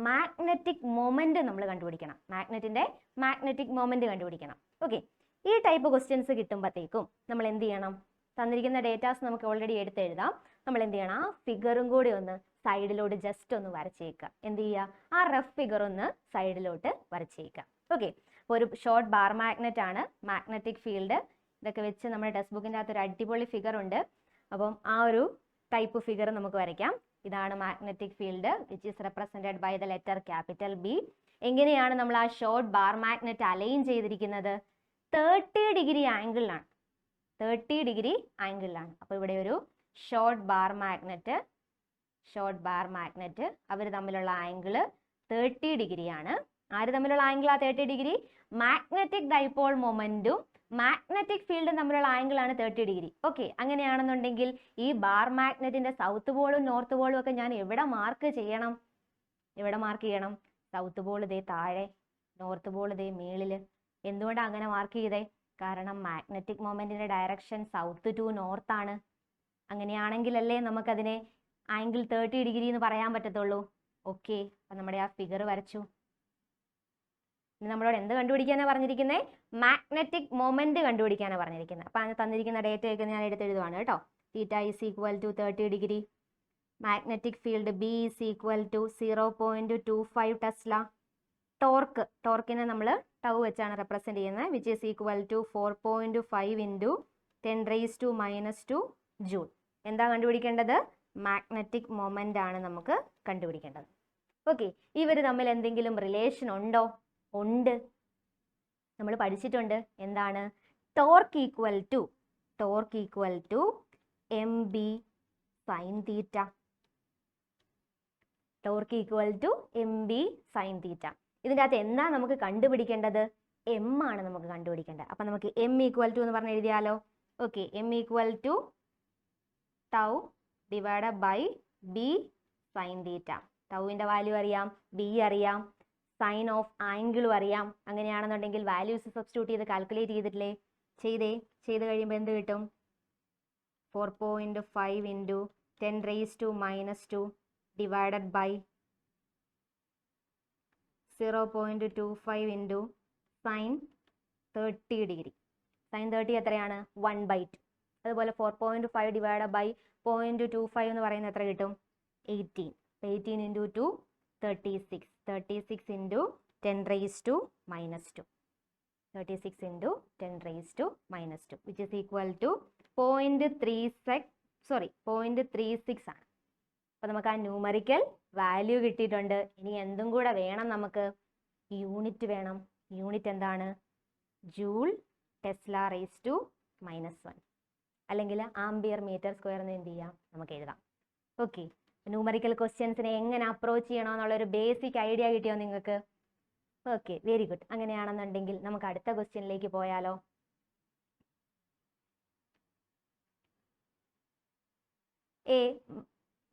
Speaker 1: മാഗ്നറ്റിക് മൊമെന്റ് നമ്മൾ കണ്ടുപിടിക്കണം. മാഗ്നറ്റിന്റെ മാഗ്നറ്റിക് മൊമെന്റ് കണ്ടുപിടിക്കണം. ഓക്കെ, ഈ ടൈപ്പ് ക്വസ്റ്റ്യൻസ് കിട്ടുമ്പോഴത്തേക്കും നമ്മൾ എന്ത് ചെയ്യണം? തന്നിരിക്കുന്ന ഡേറ്റാസ് നമുക്ക് ഓൾറെഡി എടുത്തെഴുതാം. നമ്മൾ എന്ത് ചെയ്യണം? ആ ഫിഗറും കൂടി ഒന്ന് സൈഡിലോട്ട് ജസ്റ്റ് ഒന്ന് വരച്ചേക്കുക. എന്ത് ചെയ്യുക? ആ റഫ് ഫിഗർ ഒന്ന് സൈഡിലോട്ട് വരച്ചേക്കുക. ഓക്കെ, അപ്പോൾ ഒരു ഷോർട്ട് ബാർ മാഗ്നറ്റ് ആണ്. മാഗ്നറ്റിക് ഫീൽഡ് ഇതൊക്കെ വെച്ച് നമ്മുടെ ടെക്സ്റ്റ് ബുക്കിൻ്റെ അകത്ത് ഒരു അടിപൊളി ഫിഗർ ഉണ്ട്. അപ്പം ആ ഒരു ടൈപ്പ് ഫിഗർ നമുക്ക് വരയ്ക്കാം. ഇതാണ് magnetic field which is represented by the letter capital B. എങ്ങനെയാണ് നമ്മൾ ആ ഷോർട്ട് ബാർ മാഗ്നറ്റ് അലൈൻ ചെയ്തിരിക്കുന്നത്? 30 ഡിഗ്രി ആംഗിളിലാണ്. 30 ഡിഗ്രി ആംഗിളിലാണ്. അപ്പോൾ ഇവിടെ ഒരു ഷോർട്ട് ബാർ മാഗ്നറ്റ് അവർ തമ്മിലുള്ള ആംഗിള് 30 ഡിഗ്രിയാണ്. ആര് തമ്മിലുള്ള ആംഗിൾ ആ 30 degree? Magnetic dipole momentum magnetic ഫീൽഡും തമ്മിലുള്ള ആംഗിളാണ് 30 ഡിഗ്രി. ഓക്കെ, അങ്ങനെയാണെന്നുണ്ടെങ്കിൽ ഈ ബാർ മാഗ്നറ്റിന്റെ സൗത്ത് പോളും നോർത്ത് പോളും ഒക്കെ ഞാൻ എവിടെ മാർക്ക് ചെയ്യണം? എവിടെ മാർക്ക് ചെയ്യണം? സൗത്ത് പോൾ ദേ താഴെ, നോർത്ത് പോൾ ദേ മേളില്. എന്തുകൊണ്ടാണ് അങ്ങനെ മാർക്ക് ചെയ്തേ? കാരണം മാഗ്നറ്റിക് മൊമെന്റിന്റെ ഡയറക്ഷൻ സൗത്ത് ടു നോർത്ത് ആണ്. അങ്ങനെയാണെങ്കിലല്ലേ നമുക്കതിനെ ആംഗിൾ 30 ഡിഗ്രി എന്ന് പറയാൻ പറ്റത്തുള്ളൂ. ഓക്കെ, അപ്പം നമ്മുടെ ആ ഫിഗർ വരച്ചു. ഇനി നമ്മളോട് എന്ത് കണ്ടുപിടിക്കാനാണ് പറഞ്ഞിരിക്കുന്നത്? മാഗ്നറ്റിക് മൊമെന്റ് കണ്ടുപിടിക്കാനാണ് പറഞ്ഞിരിക്കുന്നത്. അപ്പം അതിന് തന്നിരിക്കുന്ന ഡേറ്റയൊക്കെ ഞാൻ എടുത്തെഴുതുവാണ് കേട്ടോ. Theta is equal to 30 degree. Magnetic field B is equal to 0.25 tesla. ടോർക്കിനെ നമ്മൾ ടൗ വെച്ചാണ് റെപ്രസെന്റ് ചെയ്യുന്നത്. Which is equal to 4.5 × 10⁻⁻² joule. എന്താ കണ്ടുപിടിക്കേണ്ടത്? മാഗ്നറ്റിക് മൊമെന്റ് ആണ് നമുക്ക് കണ്ടുപിടിക്കേണ്ടത്. ഓക്കെ, ഇവർ തമ്മിൽ എന്തെങ്കിലും റിലേഷൻ ഉണ്ടോ? ഉണ്ട്, നമ്മൾ പഠിച്ചിട്ടുണ്ട്. എന്താണ്? Torque equal to mb sin theta. Torque equal to mb sin theta. ഇതിൻ്റെ അകത്ത് എന്താ നമുക്ക് കണ്ടുപിടിക്കേണ്ടത്? എം ആണ് നമുക്ക് കണ്ടുപിടിക്കേണ്ടത്. അപ്പം നമുക്ക് എം ഈക്വൽ ടു എന്ന് പറഞ്ഞ് എഴുതിയാലോ? Okay, M equal to tau divide by B sine theta. ടൗവിൻ്റെ വാല്യൂ അറിയാം, ബി അറിയാം, സൈൻ ഓഫ് ആംഗിളും അറിയാം. അങ്ങനെയാണെന്നുണ്ടെങ്കിൽ വാല്യൂസ് സബ്സ്റ്റിറ്റ്യൂട്ട് ചെയ്ത് കാൽക്കുലേറ്റ് ചെയ്തിട്ടില്ലേ? ചെയ്ത് കഴിയുമ്പോൾ എന്ത് കിട്ടും? 4.5 into 10⁻⁻² divided by 0.25 into sine 30 degree. Sine 30 എത്രയാണ്? 1/2. അതുപോലെ 4.5 ഡിവൈഡഡ് ബൈ 0.25 എന്ന് പറയുന്നത് എത്ര കിട്ടും? 18. 18 into 2 36. 36 into 10⁻². 36 into 10⁻², which is equal to 0.36 ആണ്. അപ്പോൾ നമുക്ക് ആ ന്യൂമറിക്കൽ വാല്യൂ കിട്ടിയിട്ടുണ്ട്. ഇനി എന്തും കൂടെ വേണം നമുക്ക്? യൂണിറ്റ് വേണം. യൂണിറ്റ് എന്താണ്? ജൂൾ ടെസ്ല റേസ് ടു -1 അല്ലെങ്കിൽ ആംബിയർ മീറ്റർ സ്ക്വയർ എന്ന് എന്ത് ചെയ്യാം? നമുക്ക് എഴുതാം. ഓക്കെ, ന്യൂമറിക്കൽ ക്വസ്റ്റ്യൻസിനെ എങ്ങനെ അപ്രോച്ച് ചെയ്യണമെന്നുള്ളൊരു ബേസിക് ഐഡിയ കിട്ടിയോ നിങ്ങൾക്ക്? Okay, very good. അങ്ങനെയാണെന്നുണ്ടെങ്കിൽ നമുക്ക് അടുത്ത ക്വസ്റ്റ്യനിലേക്ക് പോയാലോ? A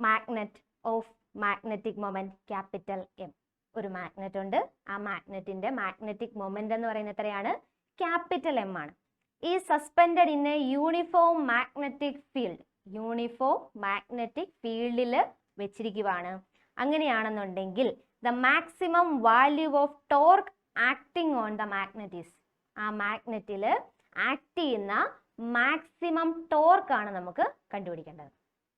Speaker 1: magnet of magnetic moment capital M. ഒരു മാഗ്നറ്റ് ഉണ്ട്. ആ മാഗ്നറ്റിന്റെ മാഗ്നറ്റിക് മൊമെന്റ് എന്ന് പറയുന്നത് എത്രയാണ്? ക്യാപിറ്റൽ എം ആണ്. ഈ suspended in A uniform magnetic field. Uniform magnetic ഫീൽഡിൽ വെച്ചിരിക്കുവാണ്. അങ്ങനെയാണെന്നുണ്ടെങ്കിൽ the maximum value of torque acting on the magnet is. ആ മാഗ്നറ്റിൽ ആക്ട് ചെയ്യുന്ന മാക്സിമം ടോർക്ക് ആണ് നമുക്ക് കണ്ടുപിടിക്കേണ്ടത്.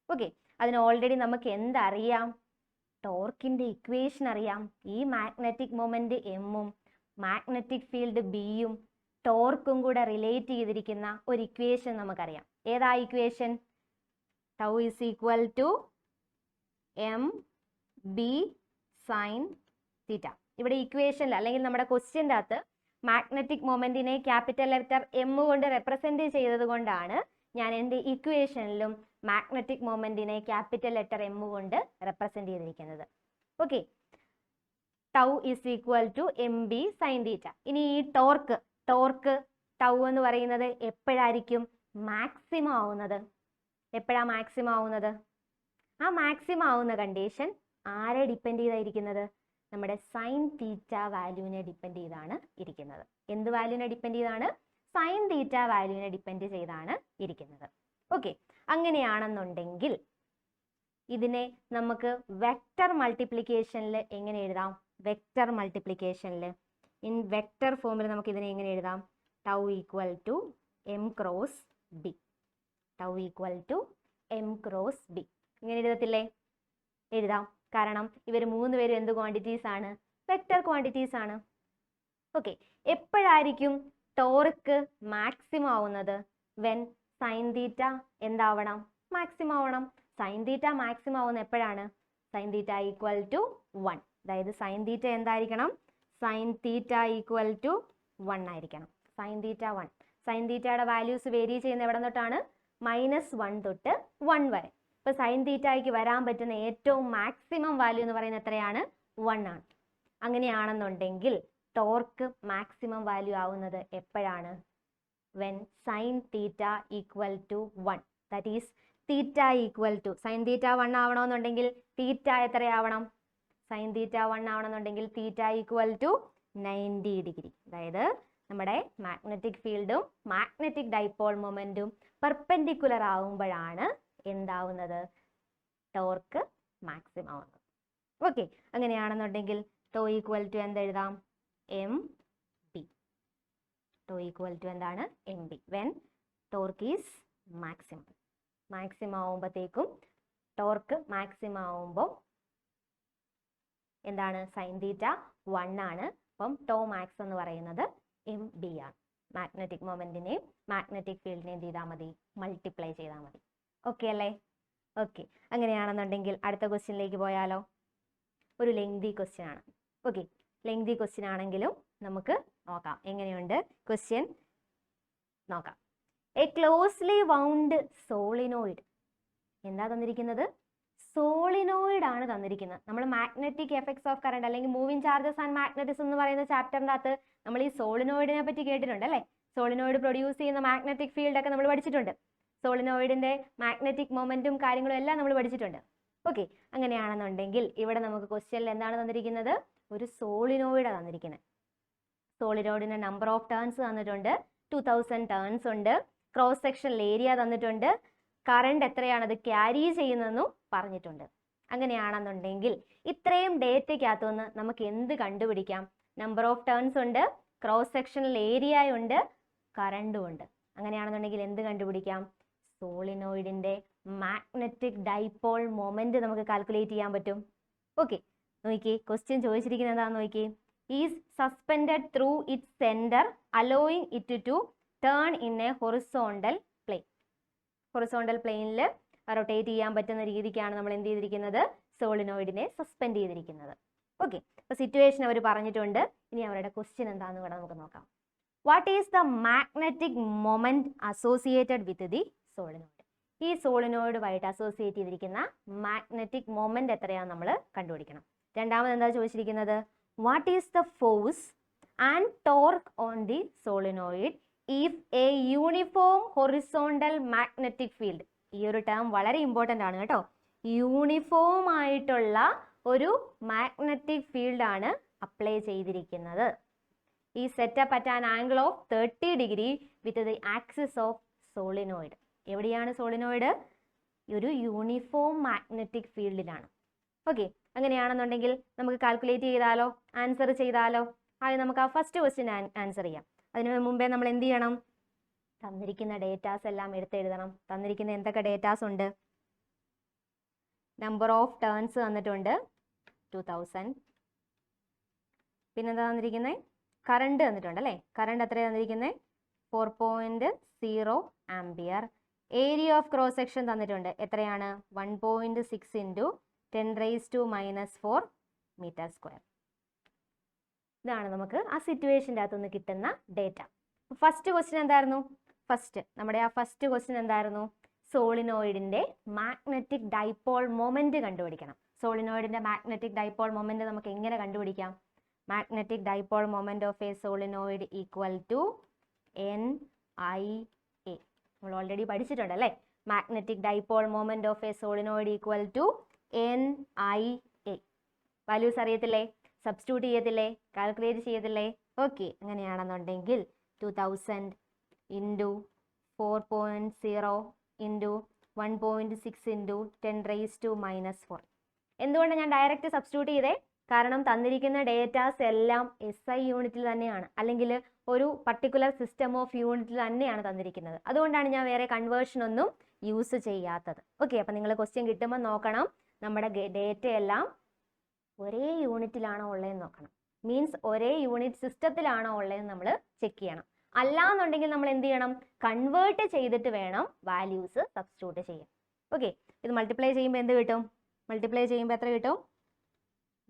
Speaker 1: ഓക്കെ, അതിന് ഓൾറെഡി നമുക്ക് എന്തറിയാം? ടോർക്കിന്റെ ഇക്വേഷൻ അറിയാം. ഈ മാഗ്നറ്റിക് മൊമെന്റ് എമ്മും മാഗ്നറ്റിക് ഫീൽഡ് ബിയും ടോർക്കും കൂടെ റിലേറ്റ് ചെയ്തിരിക്കുന്ന ഒരു ഇക്വേഷൻ നമുക്കറിയാം. ഏതാ equation? Tau is equal to M B sine theta. ഇവിടെ ഇക്വേഷനിൽ അല്ലെങ്കിൽ നമ്മുടെ ക്വസ്റ്റ്യൻ്റെ അകത്ത് മാഗ്നറ്റിക് മൊമെന്റിനെ ക്യാപിറ്റൽ ലെറ്റർ എം കൊണ്ട് റെപ്രസെന്റ് ചെയ്തത് കൊണ്ടാണ് ഞാൻ എൻ്റെ ഇക്വേഷനിലും മാഗ്നറ്റിക് മൊമെന്റിനെ ക്യാപിറ്റൽ ലെറ്റർ എം കൊണ്ട് റെപ്രസെന്റ് ചെയ്തിരിക്കുന്നത്. Okay, tau is equal to M B sine theta. ഇനി ഈ ടോർക്ക് ടൗ എന്ന് പറയുന്നത് എപ്പോഴായിരിക്കും മാക്സിമം ആവുന്നത്? എപ്പോഴാണ് മാക്സിമം ആവുന്നത്? ആ മാക്സിമം ആവുന്ന കണ്ടീഷൻ ആരെ ഡിപ്പെൻഡ് ചെയ്തായിരിക്കുന്നത്? നമ്മുടെ സൈൻ തീറ്റ വാല്യൂവിനെ ഡിപ്പെൻഡ് ചെയ്താണ് ഇരിക്കുന്നത്. എന്ത് വാല്യൂവിനെ ഡിപ്പെൻഡ് ചെയ്താണ്? സൈൻ തീറ്റ വാല്യൂവിനെ ഡിപ്പെൻഡ് ചെയ്താണ് ഇരിക്കുന്നത്. ഓക്കെ, അങ്ങനെയാണെന്നുണ്ടെങ്കിൽ ഇതിനെ നമുക്ക് വെക്റ്റർ മൾട്ടിപ്ലിക്കേഷനിൽ എങ്ങനെ എഴുതാം? വെക്റ്റർ മൾട്ടിപ്ലിക്കേഷനിൽ ഇൻ വെക്റ്റർ ഫോമിൽ നമുക്ക് ഇതിനെ എങ്ങനെ എഴുതാം? Tau equal to M cross B. Tau equal to M cross B. ഇങ്ങനെ എഴുതത്തില്ലേ? എഴുതാം. കാരണം ഇവർ മൂന്ന് പേരും എന്ത് ക്വാണ്ടിറ്റീസ് ആണ്? വെക്റ്റർ ക്വാണ്ടിറ്റീസ് ആണ്. ഓക്കെ, എപ്പോഴായിരിക്കും ടോർക്ക് മാക്സിമം ആവുന്നത്? വെൻ സൈൻ തീറ്റ എന്താവണം? മാക്സിമം ആവണം. സൈൻ തീറ്റ മാക്സിമം ആവുന്ന എപ്പോഴാണ്? Sine theta equal to 1. അതായത് സൈൻ തീറ്റ എന്തായിരിക്കണം? സൈൻ തീറ്റ ഈക്വൽ ടു 1 ആയിരിക്കണം. Sign theta 1. സൈൻ തീറ്റയുടെ വാല്യൂസ് വേരി ചെയ്യുന്ന എവിടെ തൊട്ടാണ്? -1 തൊട്ട് 1 വരെ. ഇപ്പോൾ സൈൻ തീറ്റയ്ക്ക് വരാൻ പറ്റുന്ന ഏറ്റവും മാക്സിമം വാല്യൂ എന്ന് പറയുന്നത് എത്രയാണ്? 1 ആണ്. അങ്ങനെയാണെന്നുണ്ടെങ്കിൽ ടോർക്ക് മാക്സിമം വാല്യൂ ആവുന്നത് എപ്പോഴാണ്? When sine theta equal to 1. That is theta equal to sine theta 1 ആവണമെന്നുണ്ടെങ്കിൽ തീറ്റ എത്രയാവണം? സൈൻ തീറ്റ 1 ആവണമെന്നുണ്ടെങ്കിൽ തീറ്റ ഈക്വൽ ടു 90 ഡിഗ്രി. അതായത് നമ്മുടെ മാഗ്നറ്റിക് ഫീൽഡും മാഗ്നറ്റിക് ഡൈപോൾ മൊമെന്റും പെർപെൻഡിക്കുലർ ആവുമ്പോഴാണ് എന്താവുന്നത്? ടോർക്ക് മാക്സിമം ആവുന്നത്. ഓക്കെ, അങ്ങനെയാണെന്നുണ്ടെങ്കിൽ ടോ ഈക്വൽ ടു എന്തെഴുതാം? M B. Tau equal to എന്താണ്? M B. When torque is maximum. Maximum ആവുമ്പോഴത്തേക്കും ടോർക്ക് മാക്സിമം ആവുമ്പോൾ എന്താണ്? സൈൻ തീറ്റ 1 ആണ്. അപ്പം ടോ മാക്സ് എന്ന് പറയുന്നത് എം ബി ആണ്. മാഗ്നറ്റിക് മൊമെന്റിനെയും മാഗ്നറ്റിക് ഫീൽഡിനെയും എന്ത് ചെയ്താൽ മതി? മൾട്ടിപ്ലൈ ചെയ്താൽ മതി. ഓക്കെ അല്ലേ? ഓക്കെ, അങ്ങനെയാണെന്നുണ്ടെങ്കിൽ അടുത്ത ക്വസ്റ്റ്യനിലേക്ക് പോയാലോ? ഒരു ലെങ്തി ക്വസ്റ്റ്യൻ ആണ്. ഓക്കെ, ലെങ്തി ക്വസ്റ്റ്യൻ ആണെങ്കിലും നമുക്ക് നോക്കാം എങ്ങനെയുണ്ട് ക്വസ്റ്റ്യൻ. നോക്കാം. A closely wound solenoid. എന്താ തന്നിരിക്കുന്നത്? സോളിനോയിഡ് ആണ് തന്നിരിക്കുന്നത്. നമ്മൾ മാഗ്നറ്റിക് എഫക്ട്സ് ഓഫ് കറണ്ട് അല്ലെങ്കിൽ മൂവിങ് ചാർജസ് ആൻഡ് മാഗ്നറ്റിസം എന്ന് പറയുന്ന ചാപ്റ്ററിന്റെ അകത്ത് നമ്മൾ ഈ സോളിനോയിഡിനെ പറ്റി കേട്ടിട്ടുണ്ട് അല്ലേ? സോളിനോയിഡ് പ്രൊഡ്യൂസ് ചെയ്യുന്ന മാഗ്നറ്റിക് ഫീൽഡ് ഒക്കെ നമ്മൾ പഠിച്ചിട്ടുണ്ട്. സോളിനോയിഡിന്റെ മാഗ്നറ്റിക് മൊമെന്റും കാര്യങ്ങളും എല്ലാം നമ്മൾ പഠിച്ചിട്ടുണ്ട്. ഓക്കെ, അങ്ങനെയാണെന്നുണ്ടെങ്കിൽ ഇവിടെ നമുക്ക് ക്വസ്റ്റ്യനിൽ എന്താണ് തന്നിരിക്കുന്നത്? ഒരു സോളിനോയിഡ് തന്നിരിക്കുന്നത്. സോളിനോയിഡിന്റെ നമ്പർ ഓഫ് ടേൺസ് തന്നിട്ടുണ്ട്, 2000 ടേൺസ് ഉണ്ട്. ക്രോസ് സെക്ഷണൽ ഏരിയ തന്നിട്ടുണ്ട്. കറണ്ട് എത്രയാണ് അത് ക്യാരി ചെയ്യുന്നതെന്നും പറഞ്ഞിട്ടുണ്ട്. അങ്ങനെയാണെന്നുണ്ടെങ്കിൽ ഇത്രയും ഡേറ്റയ്ക്കകത്തുനിന്ന് നമുക്ക് എന്ത് കണ്ടുപിടിക്കാം? നമ്പർ ഓഫ് ടേൺസ് ഉണ്ട്, ക്രോസ് സെക്ഷണൽ ഏരിയ ഉണ്ട്, കറണ്ടും ഉണ്ട്. അങ്ങനെയാണെന്നുണ്ടെങ്കിൽ എന്ത് കണ്ടുപിടിക്കാം? സോളിനോയിഡിന്റെ മാഗ്നറ്റിക് ഡൈപോൾ മൊമെന്റ് നമുക്ക് കാൽക്കുലേറ്റ് ചെയ്യാൻ പറ്റും. ഓക്കെ, നോക്കി ക്വസ്റ്റ്യൻ ചോദിച്ചിരിക്കുന്നത് എന്താണെന്ന് നോക്കി. Is suspended through its centre allowing it to turn in a horizontal plane. Horizontal പ്ലെയിനിൽ റൊട്ടേറ്റ് ചെയ്യാൻ പറ്റുന്ന രീതിക്കാണ് നമ്മൾ എന്ത് ചെയ്തിരിക്കുന്നത്? സോളിനോയിഡിനെ സസ്പെൻഡ് ചെയ്തിരിക്കുന്നത്. ഓക്കെ, അപ്പോൾ സിറ്റുവേഷൻ അവർ പറഞ്ഞിട്ടുണ്ട്. ഇനി അവരുടെ ക്വസ്റ്റ്യൻ എന്താണെന്ന് കൂടെ നമുക്ക് നോക്കാം. What is the magnetic moment associated with the solenoid? ഈ സോളിനോയിഡുമായിട്ട് അസോസിയേറ്റ് ചെയ്തിരിക്കുന്ന മാഗ്നറ്റിക് മൊമെന്റ് എത്രയാണെന്ന് നമ്മൾ കണ്ടുപിടിക്കണം. രണ്ടാമത് എന്താ ചോദിച്ചിരിക്കുന്നത്? What is the force and torque on the solenoid if A uniform horizontal magnetic field? ഈ ഒരു ടേം വളരെ ഇമ്പോർട്ടൻ്റ് ആണ് കേട്ടോ. യൂണിഫോം ആയിട്ടുള്ള ഒരു മാഗ്നറ്റിക് ഫീൽഡ് ആണ് അപ്ലൈ ചെയ്തിരിക്കുന്നത്. ഈ setup at an angle of 30 degree with the axis of solenoid. എവിടെയാണ് സോളിനോയിഡ്? ഒരു യൂണിഫോം മാഗ്നറ്റിക് ഫീൽഡിലാണ്. ഓക്കെ, അങ്ങനെയാണെന്നുണ്ടെങ്കിൽ നമുക്ക് കാൽക്കുലേറ്റ് ചെയ്താലോ, ആൻസർ ചെയ്താലോ? ആദ്യം നമുക്ക് ആ ഫസ്റ്റ് ക്വസ്റ്റ്യൻ ആൻസർ ചെയ്യാം. അതിനു മുമ്പേ നമ്മൾ എന്ത് ചെയ്യണം? തന്നിരിക്കുന്ന ഡേറ്റാസ് എല്ലാം എടുത്തെഴുതണം. തന്നിരിക്കുന്ന എന്തൊക്കെ ഡേറ്റാസ് ഉണ്ട്? നമ്പർ ഓഫ് ടേൺസ് തന്നിട്ടുണ്ട് 2000. പിന്നെന്താ തന്നിരിക്കുന്നത്? കറണ്ട് തന്നിട്ടുണ്ട് അല്ലേ? കറണ്ട് എത്രയാണ് തന്നിരിക്കുന്നത്? 4.0 ampere. Area of cross section തന്നിട്ടുണ്ട്. എത്രയാണ്? 1.6 ഇൻറ്റു 10⁻⁻⁴ മീറ്റർ സ്ക്വയർ. ഇതാണ് നമുക്ക് ആ സിറ്റുവേഷൻ്റെ അകത്തുനിന്ന് കിട്ടുന്ന ഡേറ്റ. ഫസ്റ്റ് ക്വസ്റ്റ്യൻ എന്തായിരുന്നു? നമ്മുടെ ആ ഫസ്റ്റ് ക്വസ്റ്റ്യൻ എന്തായിരുന്നു? സോളിനോയിഡിന്റെ മാഗ്നറ്റിക് ഡൈപോൾ മൊമെന്റ് കണ്ടുപിടിക്കണം. സോളിനോയിഡിന്റെ മാഗ്നറ്റിക് ഡൈപോൾ മൊമെന്റ് നമുക്ക് എങ്ങനെ കണ്ടുപിടിക്കാം? Magnetic dipole moment of a solenoid equal to NIA. നമ്മൾ ഓൾറെഡി പഠിച്ചിട്ടുണ്ട് അല്ലേ? Magnetic dipole moment of a solenoid equal to NIA. Values അറിയത്തില്ലേ? സബ്സ്റ്റിറ്റ്യൂട്ട് ചെയ്യത്തില്ലേ? കാൽക്കുലേറ്റ് ചെയ്യത്തില്ലേ? ഓക്കെ, അങ്ങനെയാണെന്നുണ്ടെങ്കിൽ 2000 ഇൻറ്റു 4.0 ഇൻറ്റു 1.6 ഇൻറ്റു 10⁻⁻⁴. എന്തുകൊണ്ടാണ് ഞാൻ ഡയറക്റ്റ് സബ്സ്റ്റിറ്റ്യൂട്ട് ചെയ്തേ? കാരണം തന്നിരിക്കുന്ന ഡേറ്റാസ് എല്ലാം SI യൂണിറ്റിൽ തന്നെയാണ്, അല്ലെങ്കിൽ ഒരു പർട്ടിക്കുലർ സിസ്റ്റം ഓഫ് യൂണിറ്റിൽ തന്നെയാണ് തന്നിരിക്കുന്നത്. അതുകൊണ്ടാണ് ഞാൻ വേറെ കൺവേർഷൻ ഒന്നും യൂസ് ചെയ്യാത്തത്. ഓക്കെ, അപ്പം നിങ്ങൾ ക്വസ്റ്റ്യൻ കിട്ടുമ്പോൾ നോക്കണം നമ്മുടെ ഡേറ്റ എല്ലാം ഒരേ യൂണിറ്റിലാണോ ഉള്ളതെന്ന് നോക്കണം. മീൻസ് ഒരേ യൂണിറ്റ് സിസ്റ്റത്തിലാണോ ഉള്ളതെന്ന് നമ്മൾ ചെക്ക് ചെയ്യണം. അല്ലാന്നുണ്ടെങ്കിൽ നമ്മൾ എന്ത് ചെയ്യണം? കൺവേർട്ട് ചെയ്തിട്ട് വേണം വാല്യൂസ് സബ്സ്റ്റിറ്റ്യൂട്ട് ചെയ്യാൻ. ഓക്കെ, ഇത് മൾട്ടിപ്ലൈ ചെയ്യുമ്പോൾ എന്ത് കിട്ടും? മൾട്ടിപ്ലൈ ചെയ്യുമ്പോൾ എത്ര കിട്ടും?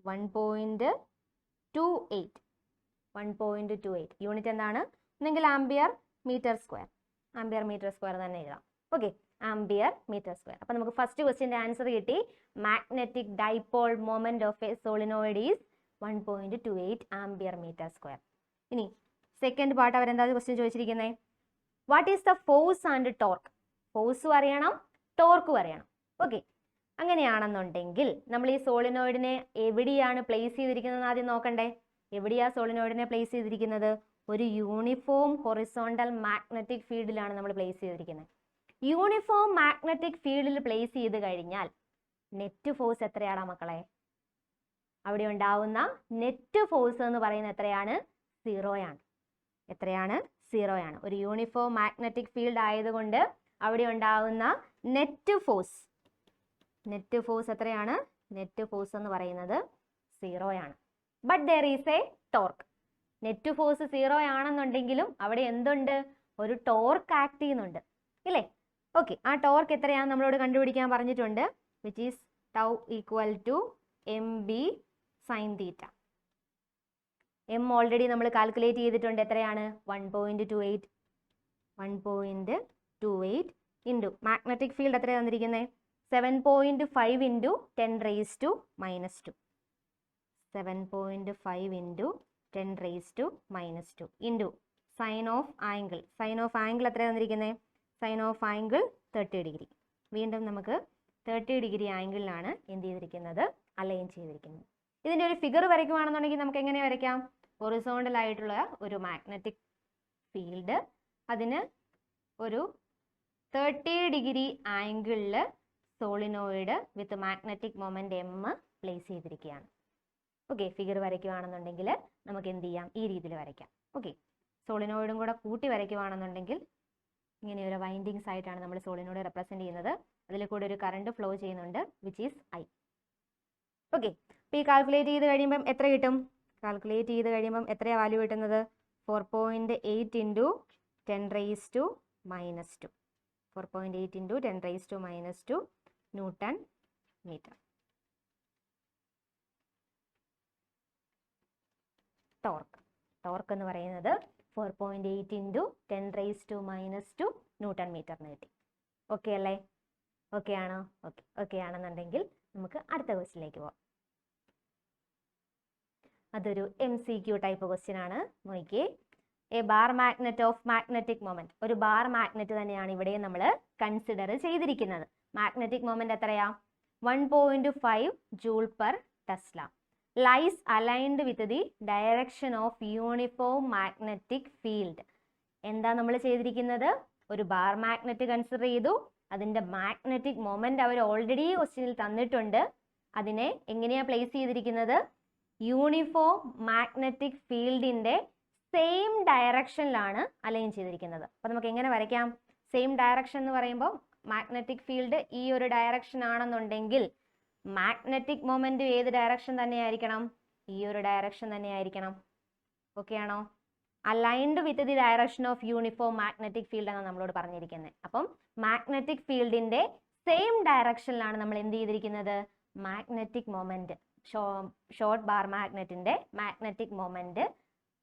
Speaker 1: 1.28. യൂണിറ്റ് എന്താണ്? ഒന്നെങ്കിൽ ampere metre square. Ampere metre square തന്നെ എഴുതാം. Okay, ampere metre square. അപ്പം നമുക്ക് ഫസ്റ്റ് ക്വസ്റ്റ്യൻ്റെ ആൻസർ കിട്ടി. Magnetic dipole moment of a solenoid is 1.28 ampere metre square. ഇനി സെക്കൻഡ് പാർട്ട് അവരെന്താ ക്വസ്റ്റ്യൻ ചോദിച്ചിരിക്കുന്നത്? What is the force and torque? ഫോഴ്സും അറിയണം, ടോർക്കും അറിയണം. ഓക്കെ, അങ്ങനെയാണെന്നുണ്ടെങ്കിൽ നമ്മൾ ഈ സോളിനോയിഡിനെ എവിടെയാണ് പ്ലേസ് ചെയ്തിരിക്കുന്നത് ആദ്യം നോക്കണ്ടേ? എവിടെയാ സോളിനോയിഡിനെ പ്ലേസ് ചെയ്തിരിക്കുന്നത്? ഒരു യൂണിഫോം ഹൊറിസോണ്ടൽ മാഗ്നറ്റിക് ഫീൽഡിലാണ് നമ്മൾ പ്ലേസ് ചെയ്തിരിക്കുന്നത്. യൂണിഫോം മാഗ്നറ്റിക് ഫീൽഡിൽ പ്ലേസ് ചെയ്ത് കഴിഞ്ഞാൽ നെറ്റ് ഫോഴ്സ് എത്രയാണ് മക്കളെ? അവിടെ ഉണ്ടാവുന്ന നെറ്റ് ഫോഴ്സ് എന്ന് പറയുന്നത് എത്രയാണ്? 0 ആണ്. എത്രയാണ്? 0 ആണ്. ഒരു യൂണിഫോം മാഗ്നറ്റിക് ഫീൽഡ് ആയതുകൊണ്ട് അവിടെ ഉണ്ടാവുന്ന നെറ്റ് ഫോഴ്സ് എത്രയാണ്? നെറ്റ് ഫോഴ്സ് എന്ന് പറയുന്നത് 0 ആണ്. But there is A torque. Net force 0 ആണെന്നുണ്ടെങ്കിലും അവിടെ എന്തുണ്ട്? ഒരു ടോർക്ക് ആക്ട് ചെയ്യുന്നുണ്ട് ഇല്ലേ? ഓക്കെ, ആ ടോർക്ക് എത്രയാണെന്ന് നമ്മളോട് കണ്ടുപിടിക്കാൻ പറഞ്ഞിട്ടുണ്ട്. Which is tau equal to MB sin θ. M already നമ്മൾ കാൽക്കുലേറ്റ് ചെയ്തിട്ടുണ്ട്. എത്രയാണ്? 1.28 ഇൻറ്റു മാഗ്നറ്റിക് ഫീൽഡ് എത്രയാണ് തന്നിരിക്കുന്നത്? 7.5 into 10 raised to minus 2. 7.5 into 10 raised to minus 2 into sine of angle. Sine of angle എത്രയാണ് തന്നിരിക്കുന്നത്? Sine of angle 30 degree. വീണ്ടും നമുക്ക് 30 degree ആംഗിളിലാണ് എന്ത് ചെയ്തിരിക്കുന്നത്? അലൈൻ ചെയ്തിരിക്കുന്നത്. ഇതിൻ്റെ ഒരു ഫിഗർ വരയ്ക്കുകയാണെന്നുണ്ടെങ്കിൽ നമുക്ക് എങ്ങനെ വരയ്ക്കാം? ഹൊറിസോണ്ടൽ ആയിട്ടുള്ള ഒരു മാഗ്നറ്റിക് ഫീൽഡ്, അതിന് ഒരു 30 ഡിഗ്രി ആംഗിളിൽ സോളിനോയിഡ് വിത്ത് മാഗ്നറ്റിക് മൊമെന്റ് എം പ്ലേസ് ചെയ്തിരിക്കുകയാണ്. ഓക്കെ, ഫിഗർ വരയ്ക്കുകയാണെന്നുണ്ടെങ്കിൽ നമുക്ക് എന്ത് ചെയ്യാം? ഈ രീതിയിൽ വരയ്ക്കാം. ഓക്കെ, സോളിനോയിഡും കൂടെ കൂട്ടി വരയ്ക്കുകയാണെന്നുണ്ടെങ്കിൽ ഇങ്ങനെ ഒരു വൈൻഡിങ്സ് ആയിട്ടാണ് നമ്മൾ സോളിനോയിഡ് റെപ്രസെന്റ് ചെയ്യുന്നത്. അതിൽ കൂടെ ഒരു കറണ്ട് ഫ്ലോ ചെയ്യുന്നുണ്ട്, വിച്ച് ഈസ് ഐ. ഓക്കെ, അപ്പോൾ ഈ കാൽക്കുലേറ്റ് ചെയ്ത് കഴിയുമ്പം എത്ര കിട്ടും? കാൽക്കുലേറ്റ് ചെയ്ത് കഴിയുമ്പം എത്രയാണ് വാല്യൂ കിട്ടുന്നത്? 4.8 into 10 raised to minus 2. 4.8 into 10 raised to minus 2 newton metre. Torque എന്ന് പറയുന്നത് 4.8 into 10 raised to minus 2 newton metre എന്ന് കിട്ടി. ഓക്കെ അല്ലേ? ഓക്കെ ആണോ? ഓക്കെ ആണെന്നുണ്ടെങ്കിൽ നമുക്ക് അടുത്ത ക്വസ്റ്റ്യനിലേക്ക് പോവാം. അതൊരു MCQ ടൈപ്പ് ക്വസ്റ്റ്യൻ ആണ്. നോക്കിയേ, a bar magnet of magnetic moment. ഒരു ബാർ മാഗ്നറ്റ് തന്നെയാണ് ഇവിടെ നമ്മൾ കൺസിഡർ ചെയ്തിരിക്കുന്നത്. മാഗ്നറ്റിക് മൊമെന്റ് എത്രയാ? 1.5 joule per tesla. Lies aligned with the direction of uniform magnetic field. എന്താ നമ്മൾ ചെയ്തിരിക്കുന്നത്? ഒരു ബാർ മാഗ്നറ്റ് കൺസിഡർ ചെയ്തു. അതിന്റെ മാഗ്നറ്റിക് മൊമെന്റ് അവർ ഓൾറെഡി ക്വസ്റ്റ്യനിൽ തന്നിട്ടുണ്ട്. അതിനെ എങ്ങനെയാ പ്ലേസ് ചെയ്തിരിക്കുന്നത്? യൂണിഫോം മാഗ്നറ്റിക് ഫീൽഡിന്റെ സെയിം ഡയറക്ഷനിലാണ് അലൈൻ ചെയ്തിരിക്കുന്നത്. അപ്പോൾ നമുക്ക് എങ്ങനെ വരയ്ക്കാം? സെയിം ഡയറക്ഷൻ എന്ന് പറയുമ്പോൾ മാഗ്നറ്റിക് ഫീൽഡ് ഈ ഒരു ഡയറക്ഷൻ ആണെന്നുണ്ടെങ്കിൽ മാഗ്നറ്റിക് മൊമെന്റ് ഏത് ഡയറക്ഷൻ തന്നെയായിരിക്കണം? ഈ ഒരു ഡയറക്ഷൻ തന്നെയായിരിക്കണം. ഓക്കെ ആണോ? Aligned with the direction of uniform magnetic field എന്നാണ് നമ്മളോട് പറഞ്ഞിരിക്കുന്നത്. അപ്പം മാഗ്നറ്റിക് ഫീൽഡിന്റെ സെയിം ഡയറക്ഷനിലാണ് നമ്മൾ എന്ത് ചെയ്തിരിക്കുന്നത്? മാഗ്നറ്റിക് മൊമെന്റ്, ഷോർട്ട് ബാർ മാഗ്നറ്റിന്റെ മാഗ്നറ്റിക് മൊമെന്റ്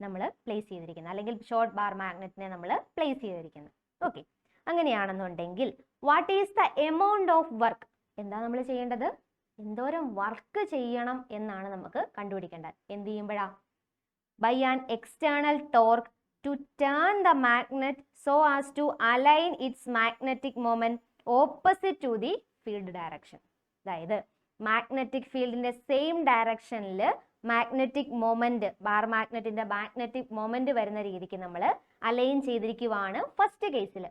Speaker 1: നമ്മൾ പ്ലേസ് ചെയ്തിരിക്കുന്നത്, അല്ലെങ്കിൽ ഷോർട്ട് ബാർ മാഗ്നറ്റിനെ നമ്മൾ പ്ലേസ് ചെയ്തിരിക്കുന്നത്. ഓക്കെ, അങ്ങനെയാണെന്നുണ്ടെങ്കിൽ what is the amount of work? എന്താ നമ്മൾ ചെയ്യേണ്ടത്? എന്തോരം വർക്ക് ചെയ്യണം എന്നാണ് നമുക്ക് കണ്ടുപിടിക്കേണ്ടത്. എന്ത് ചെയ്യുമ്പോഴാ? By an external torque to turn the magnet so as to align its magnetic moment opposite to the field direction. അതായത് മാഗ്നറ്റിക് ഫീൽഡിന്റെ സെയിം ഡയറക്ഷനിൽ മാഗ്നറ്റിക് മൊമെന്റ്, ബാർ മാഗ്നറ്റിന്റെ മാഗ്നറ്റിക് മൊമെന്റ് വരുന്ന രീതിക്ക് നമ്മൾ അലൈൻ ചെയ്തിരിക്കുവാണ് ഫസ്റ്റ് കേസിൽ.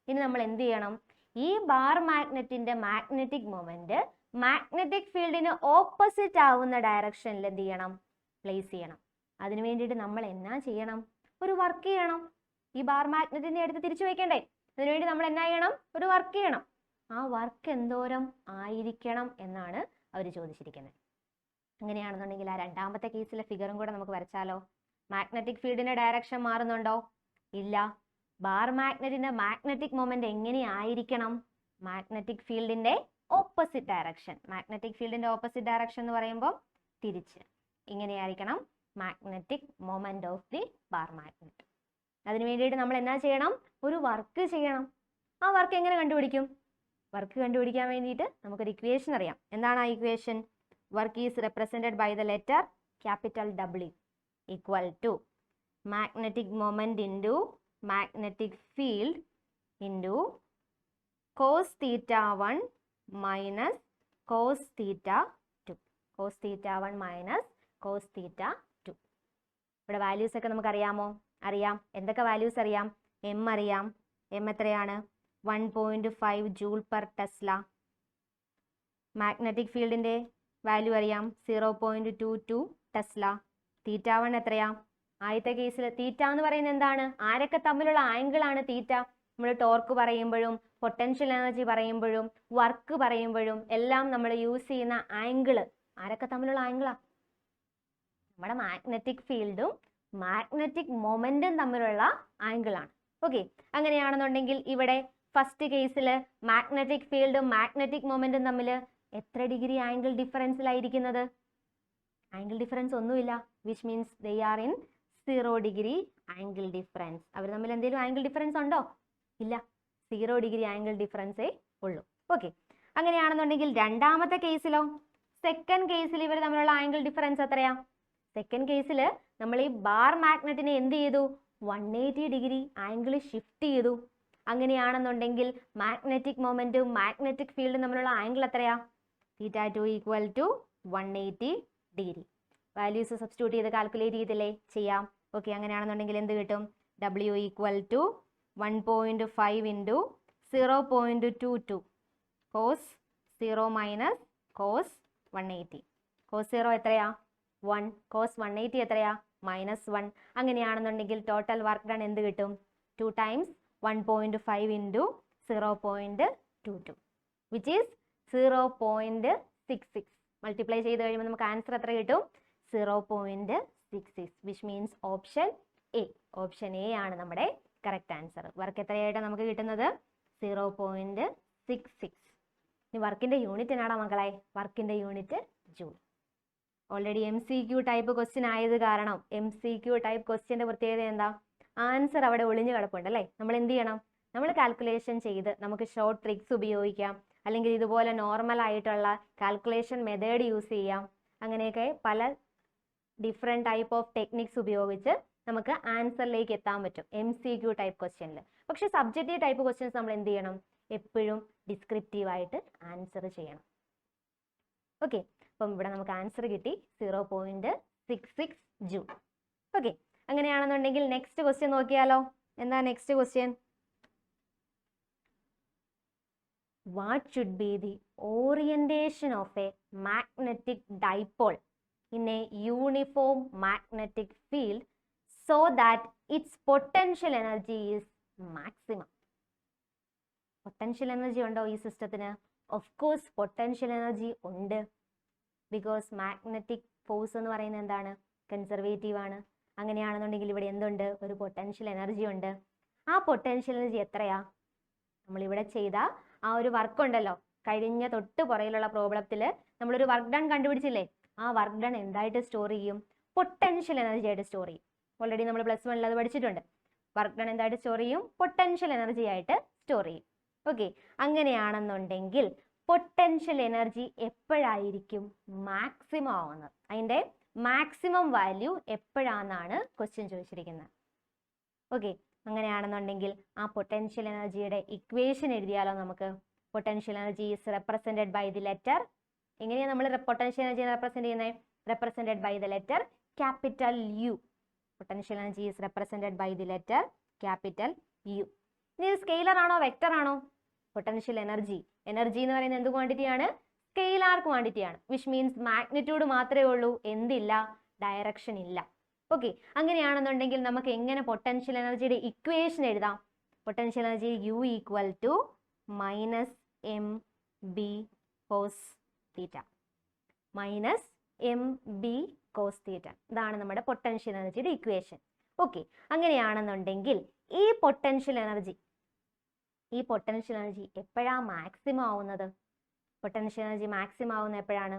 Speaker 1: ഇനി നമ്മൾ എന്ത് ചെയ്യണം? ഈ ബാർ മാഗ്നറ്റിന്റെ മാഗ്നറ്റിക് മൊമെന്റ് മാഗ്നറ്റിക് ഫീൽഡിന് ഓപ്പോസിറ്റ് ആവുന്ന ഡയറക്ഷനിൽ എന്ത് ചെയ്യണം? പ്ലേസ് ചെയ്യണം. അതിനു വേണ്ടിയിട്ട് നമ്മൾ എന്നാ ചെയ്യണം? ഒരു വർക്ക് ചെയ്യണം. ഈ ബാർ മാഗ്നറ്റിനെ എടുത്ത് തിരിച്ചു വയ്ക്കണ്ടേ? അതിനുവേണ്ടി നമ്മൾ എന്നാ ചെയ്യണം? ഒരു വർക്ക് ചെയ്യണം. ആ വർക്ക് എന്തോരം ആയിരിക്കണം എന്നാണ് അവർ ചോദിച്ചിരിക്കുന്നത്. അങ്ങനെയാണെന്നുണ്ടെങ്കിൽ ആ രണ്ടാമത്തെ കേസിലെ ഫിഗറും കൂടെ നമുക്ക് വരച്ചാലോ? മാഗ്നറ്റിക് ഫീൽഡിന്റെ ഡയറക്ഷൻ മാറുന്നുണ്ടോ? ഇല്ല. ബാർ മാഗ്നറ്റിന്റെ മാഗ്നറ്റിക് മൊമെന്റ് എങ്ങനെയായിരിക്കണം? മാഗ്നറ്റിക് ഫീൽഡിന്റെ ഓപ്പോസിറ്റ് ഡയറക്ഷൻ. മാഗ്നറ്റിക് ഫീൽഡിന്റെ ഓപ്പോസിറ്റ് ഡയറക്ഷൻ എന്ന് പറയുമ്പോൾ തിരിച്ച് ഇങ്ങനെയായിരിക്കണം magnetic moment of the bar magnet. അതിനു വേണ്ടിയിട്ട് നമ്മൾ എന്നാ ചെയ്യണം? ഒരു വർക്ക് ചെയ്യണം. ആ വർക്ക് എങ്ങനെ കണ്ടുപിടിക്കും? വർക്ക് കണ്ടുപിടിക്കാൻ വേണ്ടിയിട്ട് നമുക്കൊരു ഇക്വേഷൻ അറിയാം. എന്താണ് ആ equation? Work is represented by the letter capital W equal to magnetic moment into magnetic field into cos theta 1 minus cos theta 2. Cos theta 1 minus cos theta 2. ഇവിടെ വാല്യൂസ് ഒക്കെ നമുക്ക് അറിയാമോ? അറിയാം. എന്തൊക്കെ വാല്യൂസ് അറിയാം? എം അറിയാം. എം എത്രയാണ്? 1.5 joule per Tesla. Magnetic ഫീൽഡിന്റെ വാല്യൂ അറിയാം, 0.22 ടെസ്ല. തീറ്റ 1 എത്രയാ? ആദ്യത്തെ കേസിൽ തീറ്റ എന്ന് പറയുന്നത് എന്താണ്? ആരൊക്കെ തമ്മിലുള്ള ആംഗിൾ ആണ് തീറ്റ? നമ്മൾ ടോർക്ക് പറയുമ്പോഴും പൊട്ടൻഷ്യൽ എനർജി പറയുമ്പോഴും വർക്ക് പറയുമ്പോഴും എല്ലാം നമ്മൾ യൂസ് ചെയ്യുന്ന ആംഗിള് ആരൊക്കെ തമ്മിലുള്ള ആംഗിളാ? നമ്മുടെ മാഗ്നറ്റിക് ഫീൽഡും മാഗ്നറ്റിക് മൊമെന്റും തമ്മിലുള്ള ആംഗിളാണ്. ഓക്കെ, അങ്ങനെയാണെന്നുണ്ടെങ്കിൽ ഇവിടെ ഫസ്റ്റ് കേസിൽ മാഗ്നറ്റിക് ഫീൽഡും മാഗ്നറ്റിക് മൊമെന്റും തമ്മിൽ എത്ര ഡിഗ്രി ആംഗിൾ ഡിഫറൻസിലായിരിക്കുന്നത്? ആംഗിൾ ഡിഫറൻസ് ഒന്നുമില്ല. Which means they are in 0 degree angle difference. അവർ തമ്മിൽ എന്തെങ്കിലും ആംഗിൾ ഡിഫറൻസ് ഉണ്ടോ? ഇല്ല. 0 ഡിഗ്രി ആംഗിൾ ഡിഫറൻസേ ഉള്ളൂ. ഓക്കെ, അങ്ങനെ അങ്ങനെയാണെന്നുണ്ടെങ്കിൽ രണ്ടാമത്തെ കേസിലോ, സെക്കൻഡ് കേസിൽ ഇവർ തമ്മിലുള്ള ആംഗിൾ ഡിഫറൻസ് എത്രയാ? സെക്കൻഡ് കേസിൽ നമ്മൾ ഈ ബാർ മാഗ്നറ്റിനെ എന്ത് ചെയ്തു? 180 ഡിഗ്രി ആംഗിൾ ഷിഫ്റ്റ് ചെയ്തു. അങ്ങനെയാണെന്നുണ്ടെങ്കിൽ മാഗ്നറ്റിക് മൊമെന്റും മാഗ്നറ്റിക് ഫീൽഡും തമ്മിലുള്ള ആംഗിൾ എത്രയാ? θ2 ഈക്വൽ ടു 180 ഡിഗ്രി. വാല്യൂസ് സബ്സ്റ്റിറ്റ്യൂട്ട് ചെയ്ത് കാൽക്കുലേറ്റ് ചെയ്തില്ലേ? ചെയ്യാം. ഓക്കെ, അങ്ങനെയാണെന്നുണ്ടെങ്കിൽ എന്ത് കിട്ടും? W equal to 1.5 into 0.22 cos 0 minus cos 180. Cos 0 എത്രയാ? 1. കോസ് 180 എത്രയാ? -1. അങ്ങനെയാണെന്നുണ്ടെങ്കിൽ ടോട്ടൽ വർക്ക് ഡൺ എന്ത് കിട്ടും? 2 times 1.5 into 0.22 which is 0.66. Multiply ചെയ്ത് കഴിയുമ്പോൾ നമുക്ക് ആൻസർ എത്ര കിട്ടും? 0.66 which means option A. Option A ആണ് നമ്മുടെ കറക്റ്റ് ആൻസർ. വർക്ക് എത്രയായിട്ടാണ് നമുക്ക് കിട്ടുന്നത്? 0.66. ഇനി വർക്കിന്റെ യൂണിറ്റ് എന്നാടാ മക്കളെ? വർക്കിന്റെ unit joule. Already MCQ type question ആയത് കാരണം MCQ ടൈപ്പ് ക്വസ്റ്റ്യന്റെ പ്രത്യേകത എന്താ? ആൻസർ അവിടെ ഒളിഞ്ഞു കിടപ്പുണ്ട് അല്ലേ? നമ്മൾ എന്ത് ചെയ്യണം? നമ്മൾ കാൽക്കുലേഷൻ ചെയ്ത് നമുക്ക് ഷോർട്ട് ട്രിക്സ് ഉപയോഗിക്കാം, അല്ലെങ്കിൽ ഇതുപോലെ നോർമൽ ആയിട്ടുള്ള കാൽക്കുലേഷൻ മെത്തേഡ് യൂസ് ചെയ്യാം. അങ്ങനെയൊക്കെ പല ഡിഫറെൻറ്റ് ടൈപ്പ് ഓഫ് ടെക്നിക്സ് ഉപയോഗിച്ച് നമുക്ക് ആൻസറിലേക്ക് എത്താൻ പറ്റും MCQ ടൈപ്പ് ക്വസ്റ്റ്യനിൽ. പക്ഷെ സബ്ജക്റ്റീവ് ടൈപ്പ് ക്വസ്റ്റ്യൻസ് നമ്മൾ എന്ത് ചെയ്യണം? എപ്പോഴും ഡിസ്ക്രിപ്റ്റീവ് ആയിട്ട് ആൻസർ ചെയ്യണം. ഓക്കെ, അപ്പം ഇവിടെ നമുക്ക് ആൻസർ കിട്ടി 0.66 ജൂൾ. ഓക്കെ, അങ്ങനെയാണെന്നുണ്ടെങ്കിൽ നെക്സ്റ്റ് ക്വസ്റ്റ്യൻ നോക്കിയാലോ? എന്താ next question? What should be the orientation of a magnetic dipole in a uniform magnetic field so that its potential energy is maximum? Potential energy ഉണ്ടോ ഈ സിസ്റ്റത്തിന്? Of course potential energy ഉണ്ട്. Because magnetic force എന്ന് പറയുന്നത് എന്താണ്? Conservative ആണ്. അങ്ങനെയാണെന്നുണ്ടെങ്കിൽ ഇവിടെ എന്തുണ്ട്? ഒരു പൊട്ടൻഷ്യൽ എനർജി ഉണ്ട്. ആ പൊട്ടൻഷ്യൽ എനർജി എത്രയാ? നമ്മളിവിടെ ചെയ്ത ആ ഒരു വർക്ക് ഉണ്ടല്ലോ, കഴിഞ്ഞ തൊട്ട് പുറയിലുള്ള പ്രോബ്ലത്തിൽ നമ്മളൊരു വർക്ക് ഡൺ കണ്ടുപിടിച്ചില്ലേ? ആ വർക്ക് ഡൺ എന്തായിട്ട് സ്റ്റോർ ചെയ്യും? പൊട്ടൻഷ്യൽ എനർജി ആയിട്ട് സ്റ്റോർ ചെയ്യും. ഓൾറെഡി നമ്മൾ +1 അത് പഠിച്ചിട്ടുണ്ട്. വർക്ക് ഡൺ എന്തായിട്ട് സ്റ്റോർ ചെയ്യും? പൊട്ടൻഷ്യൽ എനർജി ആയിട്ട് സ്റ്റോർ ചെയ്യും. ഓക്കെ, അങ്ങനെയാണെന്നുണ്ടെങ്കിൽ പൊട്ടൻഷ്യൽ എനർജി എപ്പോഴായിരിക്കും മാക്സിമം ആവുന്നത്? അതിൻ്റെ മാക്സിമം വാല്യൂ എപ്പോഴാണെന്നാണ് ക്വസ്റ്റ്യൻ ചോദിച്ചിരിക്കുന്നത്. ഓക്കെ, അങ്ങനെയാണെന്നുണ്ടെങ്കിൽ ആ പൊട്ടൻഷ്യൽ എനർജിയുടെ ഇക്വേഷൻ എഴുതിയാലോ നമുക്ക്? Potential energy is represented by the letter. എങ്ങനെയാണ് നമ്മൾ പൊട്ടൻഷ്യൽ എനർജി റെപ്രസെന്റ് ചെയ്യുന്നത്? Represented by the letter capital U. Potential energy is represented by the letter capital U. ഇനി സ്കെയിലർ ആണോ വെക്ടർ ആണോ? പൊട്ടൻഷ്യൽ എനർജി, എനർജി എന്ന് പറയുന്നത് എന്ത് ക്വാണ്ടിറ്റി ആണ്? സ്കെയിലാർ ക്വാണ്ടിറ്റി ആണ്. വിച്ച് മീൻസ് മാഗ്നിറ്റ്യൂഡ് മാത്രമേ ഉള്ളൂ, എന്തില്ല? ഡയറക്ഷൻ ഇല്ല. ഓക്കെ, അങ്ങനെയാണെന്നുണ്ടെങ്കിൽ നമുക്ക് എങ്ങനെ പൊട്ടൻഷ്യൽ എനർജിയുടെ ഇക്വേഷൻ എഴുതാം? Potential energy U equal to -mb cos theta. -mb cos theta, ഇതാണ് നമ്മുടെ പൊട്ടൻഷ്യൽ എനർജിയുടെ ഇക്വേഷൻ. ഓക്കെ, അങ്ങനെയാണെന്നുണ്ടെങ്കിൽ ഈ പൊട്ടൻഷ്യൽ എനർജി എപ്പോഴാണ് മാക്സിമം ആവുന്നത്? പൊട്ടൻഷ്യൽ എനർജി മാക്സിമം ആവുന്നത് എപ്പോഴാണ്?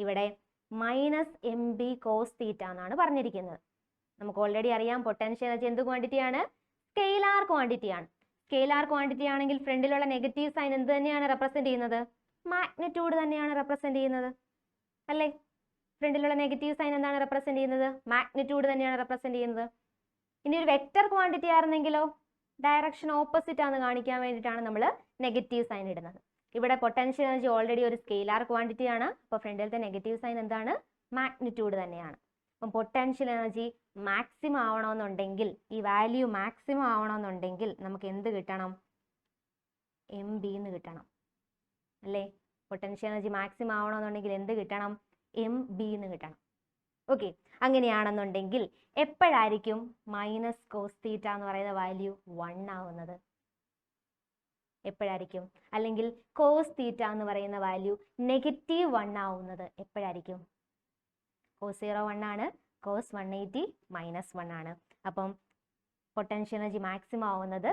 Speaker 1: ഇവിടെ -mb കോസ് തീറ്റ എന്നാണ് പറഞ്ഞിരിക്കുന്നത്. നമുക്ക് ഓൾറെഡി അറിയാം പൊട്ടൻഷ്യൽ എനർജി എന്ത് ക്വാണ്ടിറ്റി ആണ്? സ്കെയിലാർ ക്വാണ്ടിറ്റി ആണ്. സ്കെയിലാർ ക്വാണ്ടിറ്റി ആണെങ്കിൽ ഫ്രണ്ടിലുള്ള നെഗറ്റീവ് സൈൻ എന്ത് തന്നെയാണ് റെപ്രസെന്റ് ചെയ്യുന്നത്? മാഗ്നിറ്റ്യൂഡ് തന്നെയാണ് റെപ്രസെന്റ് ചെയ്യുന്നത് അല്ലേ? ഫ്രണ്ടിലുള്ള നെഗറ്റീവ് സൈൻ എന്താണ് റെപ്രസെന്റ് ചെയ്യുന്നത്? മാഗ്നിറ്റ്യൂഡ് തന്നെയാണ് റെപ്രസെന്റ് ചെയ്യുന്നത്. ഇനി ഒരു വെക്റ്റർ ക്വാണ്ടിറ്റി ആയിരുന്നെങ്കിലോ ഡയറക്ഷൻ ഓപ്പോസിറ്റ് ആണെന്ന് കാണിക്കാൻ വേണ്ടിയിട്ടാണ് നമ്മൾ നെഗറ്റീവ് സൈൻ ഇടുന്നത്. ഇവിടെ പൊട്ടൻഷ്യൽ എനർജി ഓൾറെഡി ഒരു സ്കെയിലാർ ക്വാണ്ടിറ്റി ആണ്. അപ്പോൾ ഫ്രണ്ടിലത്തെ നെഗറ്റീവ് സൈൻ എന്താണ്? മാഗ്നിറ്റ്യൂഡ് തന്നെയാണ്. അപ്പം പൊട്ടൻഷ്യൽ എനർജി മാക്സിമം ആവണമെന്നുണ്ടെങ്കിൽ, ഈ വാല്യൂ മാക്സിമം ആവണമെന്നുണ്ടെങ്കിൽ നമുക്ക് എന്ത് കിട്ടണം? MB എന്ന് കിട്ടണം അല്ലേ? പൊട്ടൻഷ്യൽ എനർജി മാക്സിമം ആവണമെന്നുണ്ടെങ്കിൽ എന്ത് കിട്ടണം? MB എന്ന് കിട്ടണം. ഓക്കെ, അങ്ങനെയാണെന്നുണ്ടെങ്കിൽ എപ്പോഴായിരിക്കും മൈനസ് കോസ് തീറ്റ എന്ന് പറയുന്ന വാല്യൂ 1 ആവുന്നത്? എപ്പോഴായിരിക്കും? അല്ലെങ്കിൽ കോസ് തീറ്റ എന്ന് പറയുന്ന വാല്യൂ -1 ആവുന്നത് എപ്പോഴായിരിക്കും? കോസ് 0 1 ആണ്, കോസ് 180 -1 ആണ്. അപ്പം പൊട്ടൻഷ്യൽ എനർജി മാക്സിമം ആവുന്നത്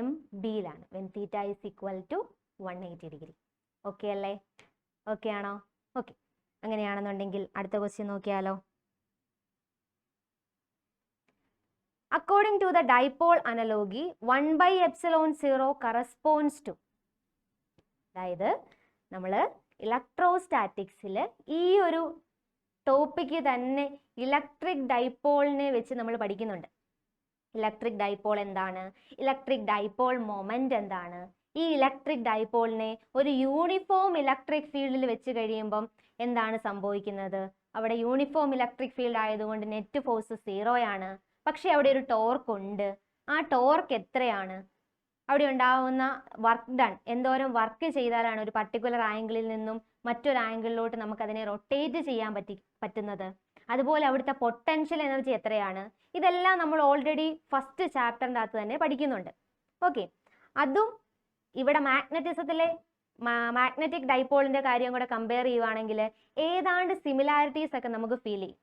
Speaker 1: MBയിലാണ്. When theta is equal to 180 degree. Okay അല്ലേ? ഓക്കെ ആണോ? ഓക്കെ, അങ്ങനെയാണെന്നുണ്ടെങ്കിൽ അടുത്ത ക്വസ്റ്റ്യൻ നോക്കിയാലോ? According to the dipole analogy, 1/epsilon 0 corresponds to, അതായത് നമ്മൾ ഇലക്ട്രോസ്റ്റാറ്റിക്സിൽ ഈ ഒരു ടോപ്പിക്ക് തന്നെ ഇലക്ട്രിക് ഡൈപോളിനെ വെച്ച് നമ്മൾ പഠിക്കുന്നുണ്ട്. ഇലക്ട്രിക് ഡൈപോൾ എന്താണ്, ഇലക്ട്രിക് ഡൈപോൾ മൊമെന്റ് എന്താണ്, ഈ ഇലക്ട്രിക് ഡൈപോളിനെ ഒരു യൂണിഫോം ഇലക്ട്രിക് ഫീൽഡിൽ വെച്ച് കഴിയുമ്പം എന്താണ് സംഭവിക്കുന്നത്? അവിടെ യൂണിഫോം ഇലക്ട്രിക് ഫീൽഡ് ആയതുകൊണ്ട് നെറ്റ് ഫോഴ്സ് 0 ആണ്. പക്ഷെ അവിടെ ഒരു ടോർക്ക് ഉണ്ട്. ആ ടോർക്ക് എത്രയാണ്? അവിടെ ഉണ്ടാവുന്ന വർക്ക് ഡൺ, എന്തോരം വർക്ക് ചെയ്താലാണ് ഒരു പർട്ടിക്കുലർ ആംഗിളിൽ നിന്നും മറ്റൊരു ആംഗിളിലോട്ട് നമുക്ക് അതിനെ റൊട്ടേറ്റ് ചെയ്യാൻ പറ്റുന്നത്? അതുപോലെ അവിടുത്തെ പൊട്ടൻഷ്യൽ എനർജി എത്രയാണ്? ഇതെല്ലാം നമ്മൾ ഓൾറെഡി ഫസ്റ്റ് ചാപ്റ്ററിൻ്റെ അകത്ത് തന്നെ പഠിക്കുന്നുണ്ട്. ഓക്കെ, അതും ഇവിടെ മാഗ്നറ്റിസത്തിലെ മാഗ്നറ്റിക് ഡൈപോളിന്റെ കാര്യം കൂടെ കമ്പയർ ചെയ്യുവാണെങ്കിൽ ഏതാണ്ട് സിമിലാരിറ്റീസ് ഒക്കെ നമുക്ക് ഫീൽ ചെയ്യും.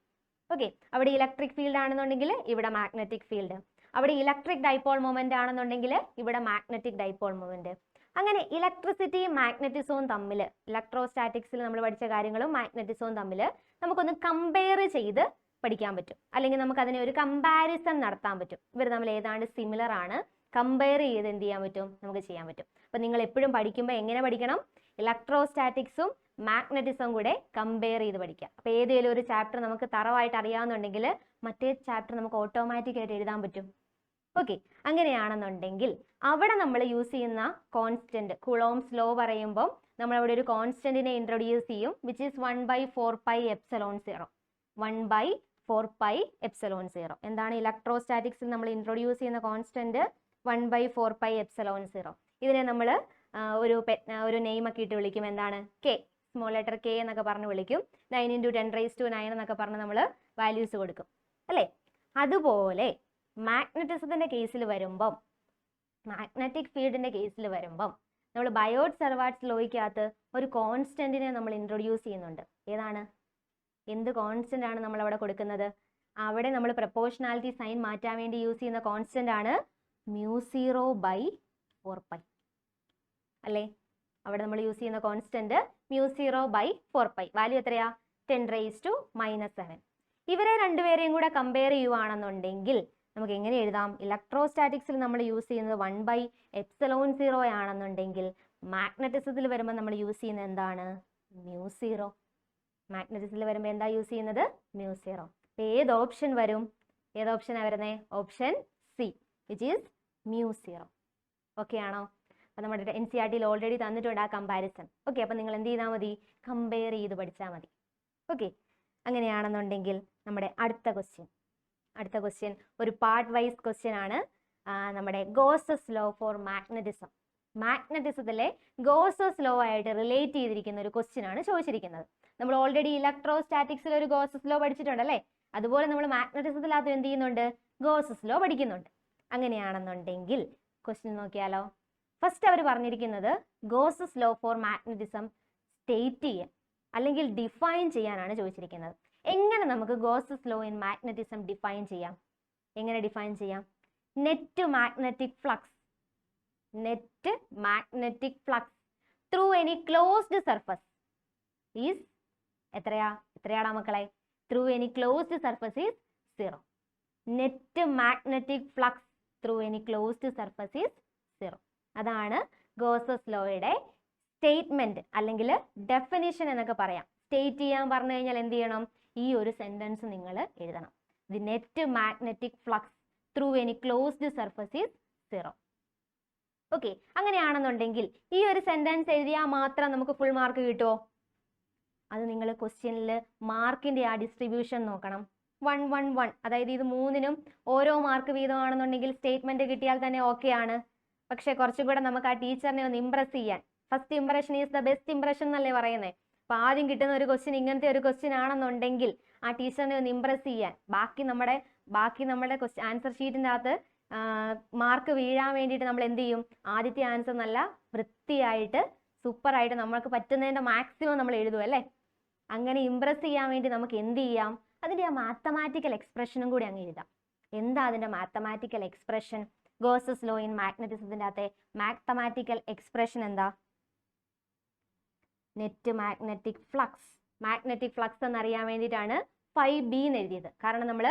Speaker 1: ഓക്കെ, അവിടെ ഇലക്ട്രിക് ഫീൽഡ് ആണെന്നുണ്ടെങ്കിൽ ഇവിടെ മാഗ്നറ്റിക് ഫീൽഡ്, അവിടെ ഇലക്ട്രിക് ഡൈപോൾ മൊമെന്റ് ആണെന്നുണ്ടെങ്കിൽ ഇവിടെ മാഗ്നറ്റിക് ഡൈപോൾ മൊമെന്റ്. അങ്ങനെ ഇലക്ട്രിസിറ്റിയും മാഗ്നറ്റിസവും തമ്മിൽ, ഇലക്ട്രോസ്റ്റാറ്റിക്സിൽ നമ്മൾ പഠിച്ച കാര്യങ്ങളും മാഗ്നറ്റിസവും തമ്മിൽ നമുക്കൊന്ന് കമ്പയർ ചെയ്ത് പഠിക്കാൻ പറ്റും. അല്ലെങ്കിൽ നമുക്ക് അതിനെ ഒരു കമ്പാരിസൺ നടത്താൻ പറ്റും. ഇവർ തമ്മിൽ ഏതാണ്ട് സിമിലർ ആണ്, കമ്പയർ ചെയ്ത് എന്ത് ചെയ്യാൻ പറ്റും, നമുക്ക് ചെയ്യാൻ പറ്റും. അപ്പം നിങ്ങൾ എപ്പോഴും പഠിക്കുമ്പോൾ എങ്ങനെ പഠിക്കണം? ഇലക്ട്രോസ്റ്റാറ്റിക്സും മാഗ്നറ്റിസവും കൂടെ കമ്പയർ ചെയ്ത് പഠിക്കുക. അപ്പോൾ ഏതെങ്കിലും ഒരു ചാപ്റ്റർ നമുക്ക് തറവായിട്ട് അറിയാവുന്നുണ്ടെങ്കിൽ മറ്റേ ചാപ്റ്റർ നമുക്ക് ഓട്ടോമാറ്റിക്കായിട്ട് എഴുതാൻ പറ്റും. ഓക്കെ, അങ്ങനെയാണെന്നുണ്ടെങ്കിൽ അവിടെ നമ്മൾ യൂസ് ചെയ്യുന്ന കോൺസ്റ്റന്റ്, കുളോംസ് ലോ പറയുമ്പോൾ നമ്മൾ അവിടെ ഒരു കോൺസ്റ്റന്റിനെ ഇൻട്രൊഡ്യൂസ് ചെയ്യും, വിച്ച് ഈസ് 1/4πε0. 1/4πε0 എന്താണ്? ഇലക്ട്രോസ്റ്റാറ്റിക്സിൽ നമ്മൾ ഇൻട്രൊഡ്യൂസ് ചെയ്യുന്ന കോൺസ്റ്റന്റ് 1/4πε0. ഇതിനെ നമ്മൾ ഒരു നെയിം ഒക്കെ ഇട്ട് വിളിക്കും. എന്താണ്? കെ, സ്മോൾ ലെറ്റർ കെ എന്നൊക്കെ പറഞ്ഞ് വിളിക്കും. 9 × 10⁻⁹ എന്നൊക്കെ പറഞ്ഞ് നമ്മൾ വാല്യൂസ് കൊടുക്കും അല്ലേ? അതുപോലെ മാഗ്നറ്റിസത്തിന്റെ കേസിൽ വരുമ്പം, മാഗ്നറ്റിക് ഫീൽഡിന്റെ കേസിൽ വരുമ്പം നമ്മൾ ബയോട്ട് സർവാട്ട്സ് ലോയ്ക്കകത്ത് ഒരു കോൺസ്റ്റന്റിനെ നമ്മൾ ഇൻട്രൊഡ്യൂസ് ചെയ്യുന്നുണ്ട്. ഏതാണ്? എന്ത് കോൺസ്റ്റന്റ് ആണ് നമ്മൾ അവിടെ കൊടുക്കുന്നത്? അവിടെ നമ്മൾ പ്രപ്പോർഷണാലിറ്റി സൈൻ മാറ്റാൻ വേണ്ടി യൂസ് ചെയ്യുന്ന കോൺസ്റ്റന്റ് ആണ് μ0/4π അല്ലേ? അവിടെ നമ്മൾ യൂസ് ചെയ്യുന്ന കോൺസ്റ്റന്റ് μ0/4π. വാല്യൂ എത്രയാ? 10⁻⁻⁷. ഇവരെ രണ്ടുപേരെയും കൂടെ കമ്പയർ ചെയ്യുവാണെന്നുണ്ടെങ്കിൽ നമുക്ക് എങ്ങനെ എഴുതാം? ഇലക്ട്രോസ്റ്റാറ്റിക്സിൽ നമ്മൾ യൂസ് ചെയ്യുന്നത് 1/ε0 ആണെന്നുണ്ടെങ്കിൽ മാഗ്നറ്റിസത്തിൽ വരുമ്പോൾ നമ്മൾ യൂസ് ചെയ്യുന്നത് എന്താണ്? μ0. മാഗ്നറ്റിസത്തിൽ വരുമ്പോൾ എന്താ യൂസ് ചെയ്യുന്നത്? μ0. ഏത് ഓപ്ഷൻ വരും? ഏത് ഓപ്ഷനാണ് വരുന്നത്? Option C, which is μ0. Okay ആണോ? അപ്പം നമ്മുടെ NCERT ഓൾറെഡി തന്നിട്ടുണ്ട് ആ കമ്പാരിസൺ. ഓക്കെ, അപ്പം നിങ്ങൾ എന്ത് ചെയ്താൽ മതി? കമ്പയർ ചെയ്ത് പഠിച്ചാൽ മതി. ഓക്കെ, അങ്ങനെയാണെന്നുണ്ടെങ്കിൽ നമ്മുടെ അടുത്ത ക്വസ്റ്റ്യൻ ഒരു പാർട്ട് വൈസ് ക്വസ്റ്റ്യൻ ആണ്. നമ്മുടെ ഗോസസ് ലോ ഫോർ മാഗ്നറ്റിസം. മാഗ്നറ്റിസത്തിലെ ഗോസസ് ലോ ആയിട്ട് റിലേറ്റ് ചെയ്തിരിക്കുന്ന ഒരു ക്വസ്റ്റ്യൻ ആണ് ചോദിച്ചിരിക്കുന്നത്. നമ്മൾ ഓൾറെഡി ഇലക്ട്രോസ്റ്റാറ്റിക്സിൽ ഒരു ഗോസസ് ലോ പഠിച്ചിട്ടുണ്ടല്ലേ? അതുപോലെ നമ്മൾ മാഗ്നറ്റിസത്തിനകത്ത് എന്ത് ചെയ്യുന്നുണ്ട്? ഗോസസ് ലോ പഠിക്കുന്നുണ്ട്. അങ്ങനെയാണെന്നുണ്ടെങ്കിൽ ക്വസ്റ്റ്യൻ നോക്കിയാലോ. ഫസ്റ്റ് അവർ പറഞ്ഞിരിക്കുന്നത് Gauss's law for magnetism state ചെയ്യാൻ അല്ലെങ്കിൽ ഡിഫൈൻ ചെയ്യാനാണ് ചോദിച്ചിരിക്കുന്നത്. എങ്ങനെ നമുക്ക് Gauss's law in magnetism define ചെയ്യാം? എങ്ങനെ ഡിഫൈൻ ചെയ്യാം? Net magnetic flux through any closed surface is എത്രയാടാ മക്കളെ? Through any closed surface is 0. Net magnetic flux through any closed surface is 0. അതാണ് ഗോസസ് ലോയുടെ സ്റ്റേറ്റ്മെന്റ് അല്ലെങ്കിൽ ഡെഫിനിഷൻ എന്നൊക്കെ പറയാം. സ്റ്റേറ്റ് ചെയ്യാൻ പറഞ്ഞു കഴിഞ്ഞാൽ എന്ത് ചെയ്യണം? ഈ ഒരു സെന്റൻസ് നിങ്ങൾ എഴുതണം. The net magnetic flux through any closed surface is 0. Okay, അങ്ങനെയാണെന്നുണ്ടെങ്കിൽ ഈ ഒരു സെന്റൻസ് എഴുതിയാൽ മാത്രം നമുക്ക് ഫുൾ മാർക്ക് കിട്ടുമോ? അത് നിങ്ങൾ ക്വസ്റ്റ്യനിൽ മാർക്കിന്റെ ആ ഡിസ്ട്രിബ്യൂഷൻ നോക്കണം. 1 1 1, അതായത് ഇത് മൂന്നിനും ഓരോ മാർക്ക് വീതമാണെന്നുണ്ടെങ്കിൽ സ്റ്റേറ്റ്മെന്റ് കിട്ടിയാൽ തന്നെ ഓക്കെ ആണ്. പക്ഷെ കുറച്ചും കൂടെ നമുക്ക് ആ ടീച്ചറിനെ ഒന്ന് ഇംപ്രസ് ചെയ്യാൻ, first impression is the best impression എന്നല്ലേ പറയുന്നത്. അപ്പൊ ആദ്യം കിട്ടുന്ന ഒരു ക്വസ്റ്റ്യൻ ഇങ്ങനത്തെ ഒരു ക്വസ്റ്റ്യൻ ആണെന്നുണ്ടെങ്കിൽ ആ ടീച്ചറിനെ ഒന്ന് ഇംപ്രസ് ചെയ്യാൻ, ബാക്കി നമ്മുടെ ആൻസർ ഷീറ്റിന്റെ അകത്ത് മാർക്ക് വീഴാൻ വേണ്ടിയിട്ട് നമ്മൾ എന്ത് ചെയ്യും? ആദ്യത്തെ ആൻസർ നല്ല വൃത്തിയായിട്ട് സൂപ്പറായിട്ട് നമ്മൾക്ക് പറ്റുന്നതിന്റെ മാക്സിമം നമ്മൾ എഴുതും അല്ലേ? അങ്ങനെ ഇംപ്രസ് ചെയ്യാൻ വേണ്ടി നമുക്ക് എന്ത് ചെയ്യാം? അതിന്റെ ആ മാത്തമാറ്റിക്കൽ എക്സ്പ്രഷനും കൂടി അങ്ങ് എഴുതാം. എന്താ അതിന്റെ mathematical expression? Gauss's law in മാഗ്നറ്റിസത്തിന്റെ അകത്തെ മാത്തമാറ്റിക്കൽ എക്സ്പ്രഷൻ എന്താ? നെറ്റ് മാഗ്നറ്റിക് ഫ്ലക്സ് എന്നറിയാൻ വേണ്ടിയിട്ടാണ് 5B എന്ന് എഴുതിയത്. കാരണം നമ്മൾ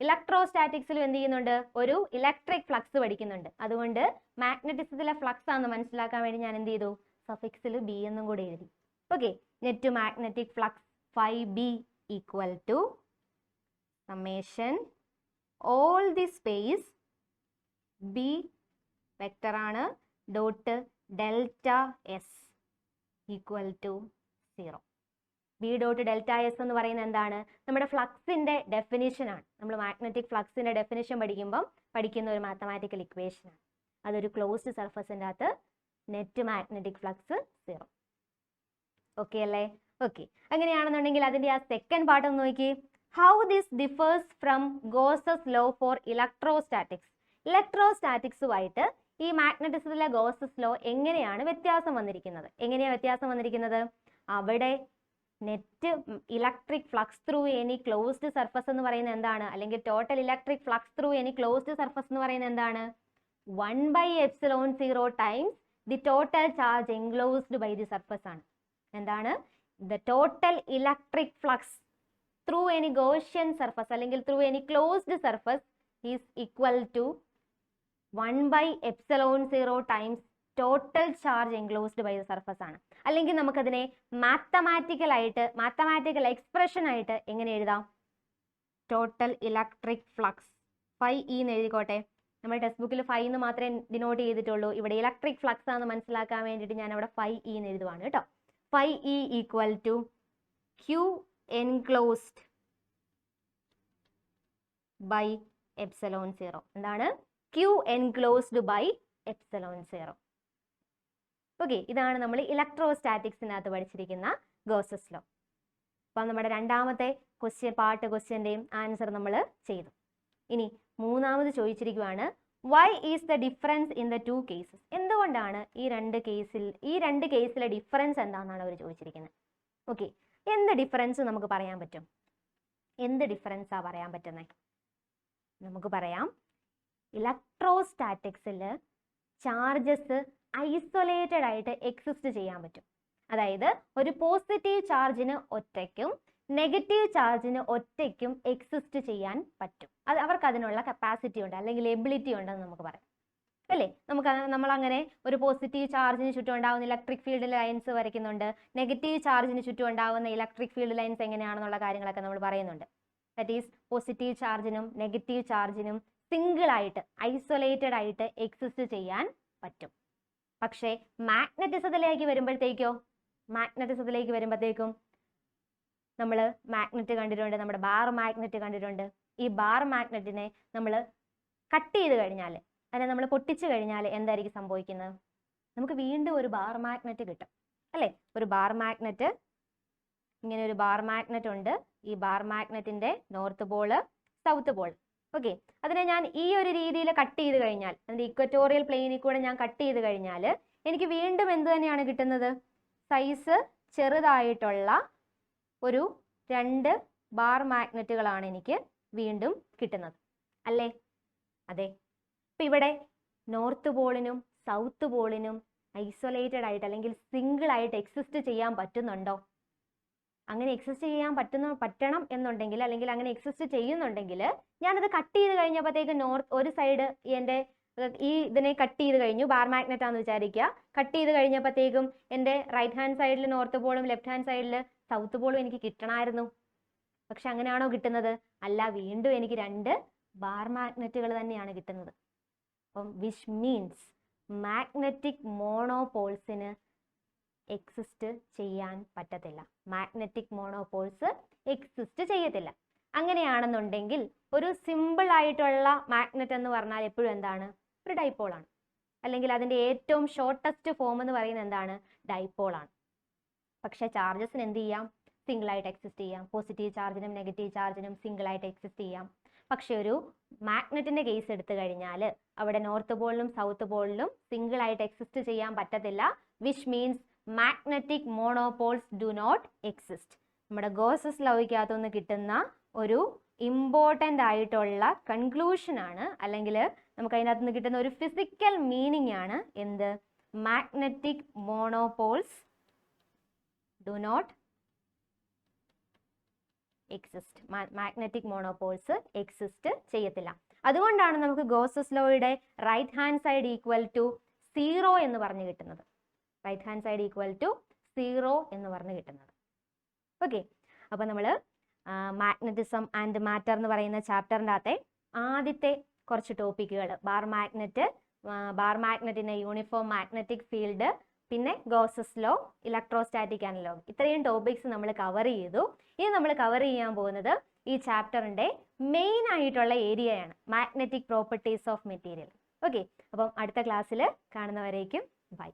Speaker 1: ഇലക്ട്രോസ്റ്റാറ്റിക്സിലും എന്ത് ചെയ്യുന്നുണ്ട്? ഒരു ഇലക്ട്രിക് ഫ്ലക്സ് പഠിക്കുന്നുണ്ട്. അതുകൊണ്ട് മാഗ്നറ്റിസത്തിലെ ഫ്ലക്സ് ആണെന്ന് മനസ്സിലാക്കാൻ വേണ്ടി ഞാൻ എന്ത് ചെയ്തു? സഫിക്സിൽ B എന്നും കൂടെ എഴുതി. Okay, net magnetic flux phi b equal to summation all the space B vector ആണ് dot delta S equal to 0. B dot delta S എന്ന് പറയുന്നത് എന്താണ്? നമ്മുടെ ഫ്ലക്സിന്റെ ഡെഫിനിഷൻ ആണ്. നമ്മൾ മാഗ്നറ്റിക് ഫ്ലക്സിന്റെ ഡെഫിനിഷൻ പഠിക്കുന്ന ഒരു മാത്തമാറ്റിക്കൽ ഇക്വേഷൻ ആണ്. അതൊരു ക്ലോസ്ഡ് സർഫസിന്റെ അകത്ത് നെറ്റ് മാഗ്നറ്റിക് ഫ്ലക്സ് 0. ഓക്കെ അല്ലേ? ഓക്കെ, അങ്ങനെയാണെന്നുണ്ടെങ്കിൽ അതിന്റെ ആ സെക്കൻഡ് പാർട്ട് ഒന്ന് നോക്കി. How this differs from Gauss's law for electrostatics. ഇലക്ട്രോസ്റ്റാറ്റിക്സുമായിട്ട് ഈ മാഗ്നറ്റിസത്തിലെ ഗോസസ് ലോ എങ്ങനെയാണ് വ്യത്യാസം വന്നിരിക്കുന്നത്? അവിടെ net electric flux through any closed surface എന്ന് പറയുന്നത് എന്താണ്? അല്ലെങ്കിൽ total electric flux through any closed surface എന്ന് പറയുന്നത് എന്താണ്? 1/ε0 times the total charge enclosed by the surface ആണ്. എന്താണ്? The total electric flux through any Gaussian surface അല്ലെങ്കിൽ through any closed surface is equal to 1/ε0 times total charge enclosed by the surface ആണ്. അല്ലെങ്കിൽ നമുക്കതിനെ mathematical expression ആയിട്ട് എങ്ങനെ എഴുതാം? Total electric flux phi e എന്ന് എഴുതിക്കോട്ടെ. നമ്മൾ ടെക്സ്റ്റ് ബുക്കിൽ phi എന്ന് മാത്രമേ ഡിനോട്ട് ചെയ്തിട്ടുള്ളൂ. ഇവിടെ ഇലക്ട്രിക് ഫ്ലക്സ് ആണെന്ന് മനസ്സിലാക്കാൻ വേണ്ടിയിട്ട് ഞാൻ അവിടെ phi e എന്ന് എഴുതുവാണ് കേട്ടോ. phi e equal to q enclosed by ε0. എന്താണ്? q enclosed by ε0. ഓക്കെ, ഇതാണ് നമ്മൾ ഇലക്ട്രോസ്റ്റാറ്റിക്സിനകത്ത് പഠിച്ചിരിക്കുന്ന ഗോസസ് ലോ. അപ്പം നമ്മുടെ രണ്ടാമത്തെ ക്വസ്റ്റ്യന്റെയും ആൻസർ നമ്മൾ ചെയ്തു. ഇനി മൂന്നാമത് ചോദിച്ചിരിക്കുകയാണ്, why is the difference in the two cases. എന്തുകൊണ്ടാണ് ഈ രണ്ട് കേസിലെ ഡിഫറൻസ് എന്താണെന്നാണ് അവർ ചോദിച്ചിരിക്കുന്നത്. ഓക്കെ, എന്ത് ഡിഫറൻസ് നമുക്ക് പറയാൻ പറ്റും? എന്ത് ഡിഫറൻസാ പറയാൻ പറ്റുന്നത്? നമുക്ക് പറയാം, ഇലക്ട്രോസ്റ്റാറ്റിക്സിൽ ചാർജസ് ഐസൊലേറ്റഡ് ആയിട്ട് എക്സിസ്റ്റ് ചെയ്യാൻ പറ്റും. അതായത് ഒരു പോസിറ്റീവ് ചാർജിന് ഒറ്റയ്ക്കും നെഗറ്റീവ് ചാർജിന് ഒറ്റയ്ക്കും എക്സിസ്റ്റ് ചെയ്യാൻ പറ്റും. അവർക്ക് അതിനുള്ള കപ്പാസിറ്റി ഉണ്ട് അല്ലെങ്കിൽ എബിലിറ്റി ഉണ്ടെന്ന് നമുക്ക് പറയാം അല്ലേ? നമ്മളങ്ങനെ ഒരു പോസിറ്റീവ് ചാർജിന് ചുറ്റും ഉണ്ടാകുന്ന ഇലക്ട്രിക് ഫീൽഡ് ലൈൻസ് വരയ്ക്കുന്നുണ്ട്. നെഗറ്റീവ് ചാർജിന് ചുറ്റും ഉണ്ടാകുന്ന ഇലക്ട്രിക് ഫീൽഡ് ലൈൻസ് എങ്ങനെയാണെന്നുള്ള കാര്യങ്ങളൊക്കെ നമ്മൾ പറയുന്നുണ്ട്. ദാറ്റ് ഈസ് പോസിറ്റീവ് ചാർജിനും നെഗറ്റീവ് ചാർജിനും സിംഗിൾ ആയിട്ട് ഐസൊലേറ്റഡ് ആയിട്ട് എക്സിസ്റ്റ് ചെയ്യാൻ പറ്റും. പക്ഷേ മാഗ്നറ്റിസത്തിലേക്ക് വരുമ്പോഴത്തേക്കും നമ്മൾ മാഗ്നറ്റ് കണ്ടിട്ടുണ്ട്, നമ്മുടെ ബാർ മാഗ്നറ്റ് കണ്ടിട്ടുണ്ട്. ഈ ബാർ മാഗ്നറ്റിനെ നമ്മൾ കട്ട് ചെയ്ത് കഴിഞ്ഞാൽ, അതിനെ നമ്മൾ പൊട്ടിച്ചു കഴിഞ്ഞാൽ എന്തായിരിക്കും സംഭവിക്കുന്നത്? നമുക്ക് വീണ്ടും ഒരു ബാർ മാഗ്നറ്റ് കിട്ടും അല്ലേ? ഒരു ബാർ മാഗ്നറ്റ്, ഇങ്ങനെ ഒരു ബാർ മാഗ്നറ്റ് ഉണ്ട്. ഈ ബാർ മാഗ്നറ്റിന്റെ north pole, south pole. Okay, അതിനെ ഞാൻ ഈ ഒരു രീതിയിൽ കട്ട് ചെയ്ത് കഴിഞ്ഞാൽ, അതിന്റെ ഇക്വറ്റോറിയൽ പ്ലെയിനിൽ കൂടെ ഞാൻ കട്ട് ചെയ്ത് കഴിഞ്ഞാൽ എനിക്ക് വീണ്ടും എന്ത് തന്നെയാണ് കിട്ടുന്നത്? സൈസ് ചെറുതായിട്ടുള്ള ഒരു 2 ബാർ മാഗ്നറ്റുകളാണ് എനിക്ക് വീണ്ടും കിട്ടുന്നത് അല്ലേ? അതെ. ഇപ്പം ഇവിടെ നോർത്ത് പോളിനും സൗത്ത് പോളിനും ഐസൊലേറ്റഡ് ആയിട്ട് അല്ലെങ്കിൽ സിംഗിൾ ആയിട്ട് എക്സിസ്റ്റ് ചെയ്യാൻ പറ്റുന്നുണ്ടോ? അങ്ങനെ എക്സിസ്റ്റ് ചെയ്യാൻ പറ്റണം എന്നുണ്ടെങ്കിൽ, അല്ലെങ്കിൽ അങ്ങനെ എക്സിസ്റ്റ് ചെയ്യുന്നുണ്ടെങ്കിൽ, ഞാനത് കട്ട് ചെയ്ത് കഴിഞ്ഞപ്പോഴത്തേക്ക് ഒരു സൈഡ് എൻ്റെ ഇതിനെ കട്ട് ചെയ്ത് കഴിഞ്ഞു, ബാർ മാഗ്നറ്റ് ആണെന്ന് വിചാരിക്കുക. കട്ട് ചെയ്ത് കഴിഞ്ഞപ്പോഴത്തേക്കും എൻ്റെ റൈറ്റ് ഹാൻഡ് സൈഡിൽ നോർത്ത് പോളും ലെഫ്റ്റ് ഹാൻഡ് സൈഡിൽ സൗത്ത് പോളും എനിക്ക് കിട്ടണമായിരുന്നു. പക്ഷെ അങ്ങനെയാണോ കിട്ടുന്നത്? അല്ല, വീണ്ടും എനിക്ക് 2 ബാർ മാഗ്നറ്റുകൾ തന്നെയാണ് കിട്ടുന്നത്. അപ്പം വിച്ച് മീൻസ് മാഗ്നറ്റിക് മോണോപോൾസിന് എക്സിസ്റ്റ് ചെയ്യാൻ പറ്റത്തില്ല. മാഗ്നറ്റിക് മോണോപോൾസ് എക്സിസ്റ്റ് ചെയ്യത്തില്ല. അങ്ങനെയാണെന്നുണ്ടെങ്കിൽ ഒരു സിമ്പിൾ ആയിട്ടുള്ള മാഗ്നറ്റ് എന്ന് പറഞ്ഞാൽ എപ്പോഴും എന്താണ്? ഒരു ഡൈപോളാണ്. അല്ലെങ്കിൽ അതിൻ്റെ ഏറ്റവും ഷോർട്ടസ്റ്റ് ഫോം എന്ന് പറയുന്നത് എന്താണ്? ഡൈപോളാണ്. പക്ഷെ ചാർജസിന് എന്ത് ചെയ്യാം? സിംഗിൾ ആയിട്ട് എക്സിസ്റ്റ് ചെയ്യാം. പോസിറ്റീവ് ചാർജിനും നെഗറ്റീവ് ചാർജിനും സിംഗിൾ ആയിട്ട് എക്സിസ്റ്റ് ചെയ്യാം. പക്ഷെ ഒരു മാഗ്നറ്റിന്റെ കേസ് എടുത്തു കഴിഞ്ഞാൽ അവിടെ നോർത്ത് പോളിലും സൗത്ത് പോളിലും സിംഗിൾ ആയിട്ട് എക്സിസ്റ്റ് ചെയ്യാൻ പറ്റത്തില്ല. Which means magnetic monopoles do not exist. നമ്മുടെ ഗോസസ് ലോയ്ക്കകത്തുനിന്ന് കിട്ടുന്ന ഒരു ഇമ്പോർട്ടൻ്റ് ആയിട്ടുള്ള കൺക്ലൂഷൻ ആണ്, അല്ലെങ്കിൽ നമുക്ക് അതിനകത്ത് നിന്ന് കിട്ടുന്ന ഒരു ഫിസിക്കൽ മീനിങ് ആണ് എന്ത്? Magnetic monopoles do not exist. Magnetic monopoles exist ചെയ്യത്തില്ല. അതുകൊണ്ടാണ് നമുക്ക് ഗോസസ് ലോയുടെ right hand side equal to 0 എന്ന് പറഞ്ഞു കിട്ടുന്നത്. Right hand side equal to 0 എന്ന് പറഞ്ഞ് കിട്ടുന്നത്. ഓക്കെ, അപ്പോൾ നമ്മൾ മാഗ്നറ്റിസം ആൻഡ് മാറ്റർ എന്ന് പറയുന്ന ചാപ്റ്ററിൻ്റെ അകത്തെ ആദ്യത്തെ കുറച്ച് ടോപ്പിക്കുകൾ, ബാർ മാഗ്നറ്റിന് യൂണിഫോം മാഗ്നറ്റിക് ഫീൽഡ്, പിന്നെ ഗോസസ് ലോ, ഇലക്ട്രോസ്റ്റാറ്റിക് അനലോഗ്, ഇത്രയും ടോപ്പിക്സ് നമ്മൾ കവർ ചെയ്തു. ഇനി നമ്മൾ കവർ ചെയ്യാൻ പോകുന്നത് ഈ ചാപ്റ്ററിൻ്റെ മെയിൻ ആയിട്ടുള്ള ഏരിയയാണ്, magnetic properties of material. Okay, അപ്പം അടുത്ത ക്ലാസ്സിൽ കാണുന്നവരേക്കും ബൈ.